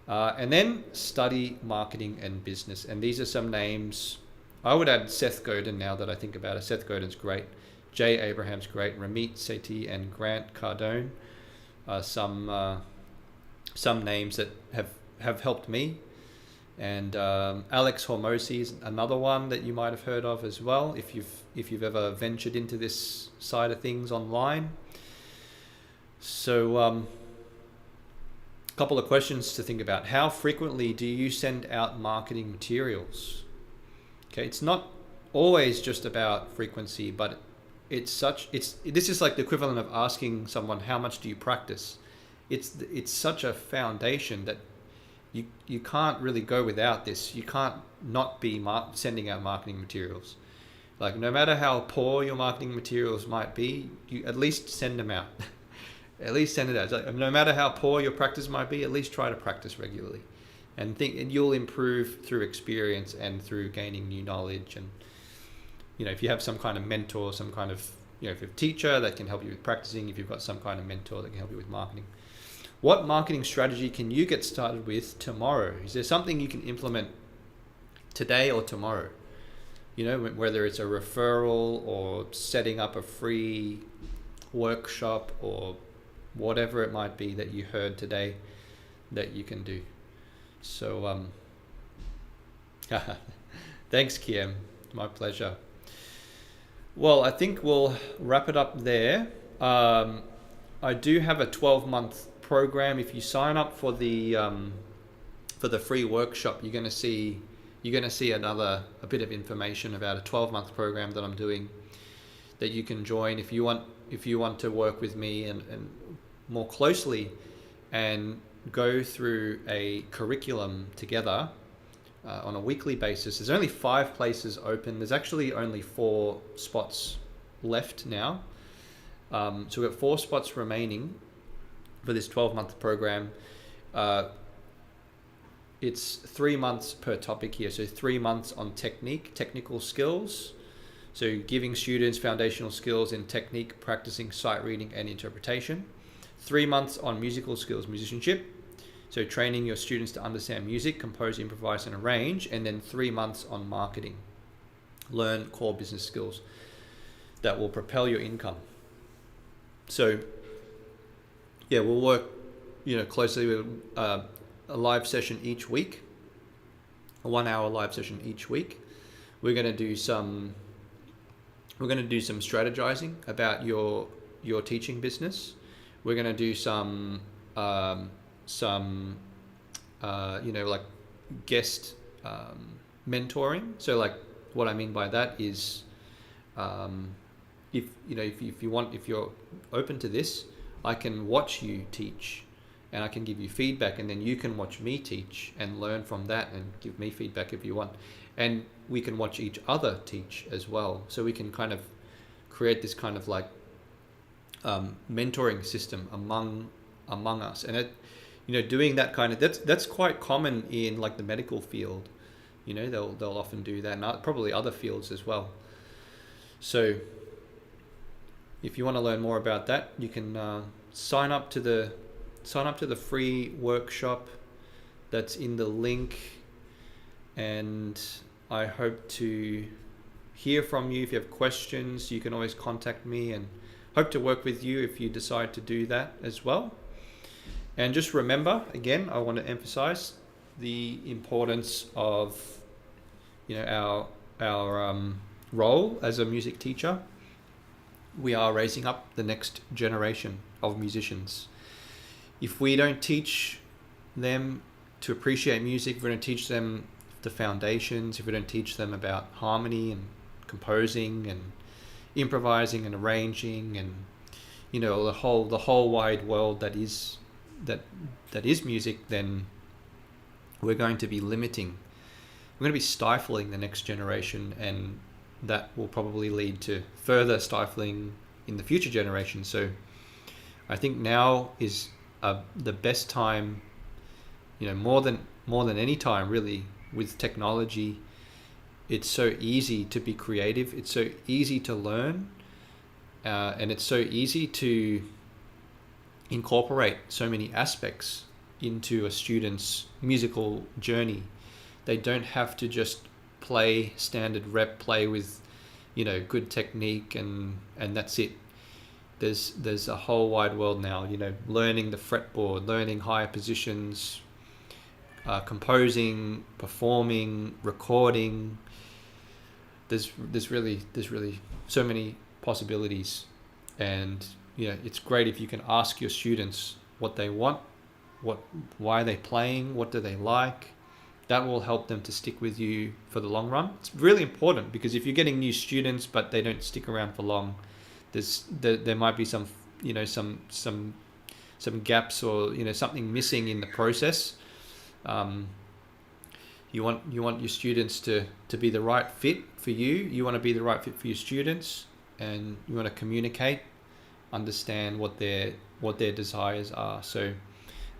And then study marketing and business. And these are some names. I would add Seth Godin now that I think about it. Seth Godin's great. Jay Abraham's great. Ramit Sethi and Grant Cardone are some names that have helped me. And Alex Hormozi is another one that you might have heard of as well, if you've ever ventured into this side of things online. So a couple of questions to think about. How frequently do you send out marketing materials? Okay, it's not always just about frequency, but this is like the equivalent of asking someone, how much do you practice? It's such a foundation that you can't really go without this. You can't not be sending out marketing materials. Like, no matter how poor your marketing materials might be, you at least send them out. At least send it out. Like, no matter how poor your practice might be, at least try to practice regularly, and you'll improve through experience and through gaining new knowledge. And if you have some kind of mentor, some kind of if you have a teacher that can help you with practicing, if you've got some kind of mentor that can help you with marketing. What marketing strategy can you get started with tomorrow? Is there something you can implement today or tomorrow? Whether it's a referral or setting up a free workshop or whatever it might be that you heard today that you can do. So, thanks, Kiem. My pleasure. Well, I think we'll wrap it up there. I do have a 12-month program. If you sign up for the free workshop, you're going to see a bit of information about a 12-month program that I'm doing that you can join if you want to work with me and more closely and go through a curriculum together on a weekly basis. There's only 5 places open. There's actually only 4 spots left now. So we've got 4 spots remaining. for this 12-month program. It's 3 months per topic here. So 3 months on technical skills. So giving students foundational skills in technique, practicing sight reading and interpretation. 3 months on musical skills, musicianship. So training your students to understand music, compose, improvise and arrange. And then 3 months on marketing. Learn core business skills that will propel your income. So yeah, we'll work, closely with a live session each week, a 1 hour live session each week. We're going to do some strategizing about your teaching business. We're going to do some like guest mentoring. So like what I mean by that is, if you're open to this, I can watch you teach and I can give you feedback, and then you can watch me teach and learn from that and give me feedback if you want. And we can watch each other teach as well. So we can kind of create this kind of like mentoring system among us. And doing that kind of, that's quite common in like the medical field. They'll often do that, and probably other fields as well. So if you want to learn more about that, you can sign up to the free workshop that's in the link. And I hope to hear from you. If you have questions, you can always contact me, and hope to work with you if you decide to do that as well. And just remember, again, I want to emphasize the importance of our role as a music teacher. We are raising up the next generation of musicians. If we don't teach them to appreciate music, if we don't teach them the foundations, if we don't teach them about harmony and composing and improvising and arranging and the whole wide world that is music, then we're going to be stifling the next generation, and that will probably lead to further stifling in the future generation. So I think now is the best time, more than any time really, with technology. It's so easy to be creative, it's so easy to learn, and it's so easy to incorporate so many aspects into a student's musical journey. They don't have to just play standard rep, play with good technique and that's it. There's a whole wide world now, learning the fretboard, learning higher positions, composing, performing, recording. There's really so many possibilities, and it's great if you can ask your students what they want, why they're playing, what do they like. That will help them to stick with you for the long run. It's really important, because if you're getting new students but they don't stick around for long, there might be some gaps, or something missing in the process. You want your students to be the right fit for you. You want to be the right fit for your students, and you want to communicate, understand what their desires are. So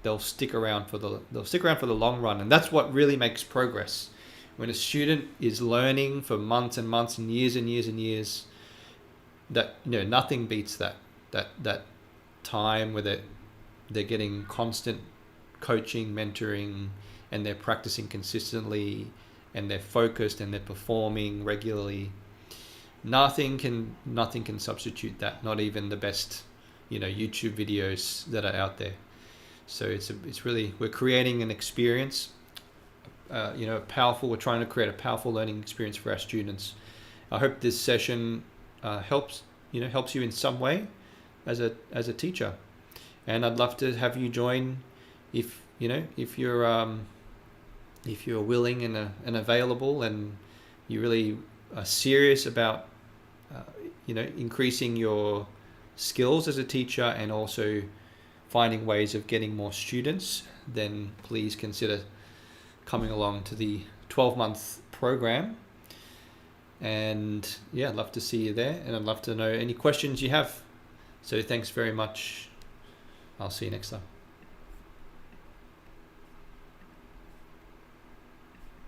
they'll stick around for the long run, and that's what really makes progress. When a student is learning for months and months and years and years and years, that nothing beats that time where they're getting constant coaching, mentoring, and they're practicing consistently, and they're focused, and they're performing regularly. Nothing can substitute that. Not even the best YouTube videos that are out there. So it's really, we're creating an experience, we're trying to create a powerful learning experience for our students. I hope this session helps you in some way as a teacher, and I'd love to have you join if you're willing and available, and you really are serious about increasing your skills as a teacher and also finding ways of getting more students. Then please consider coming along to the 12-month program. And yeah, I'd love to see you there, and I'd love to know any questions you have. So thanks very much I'll see you next time.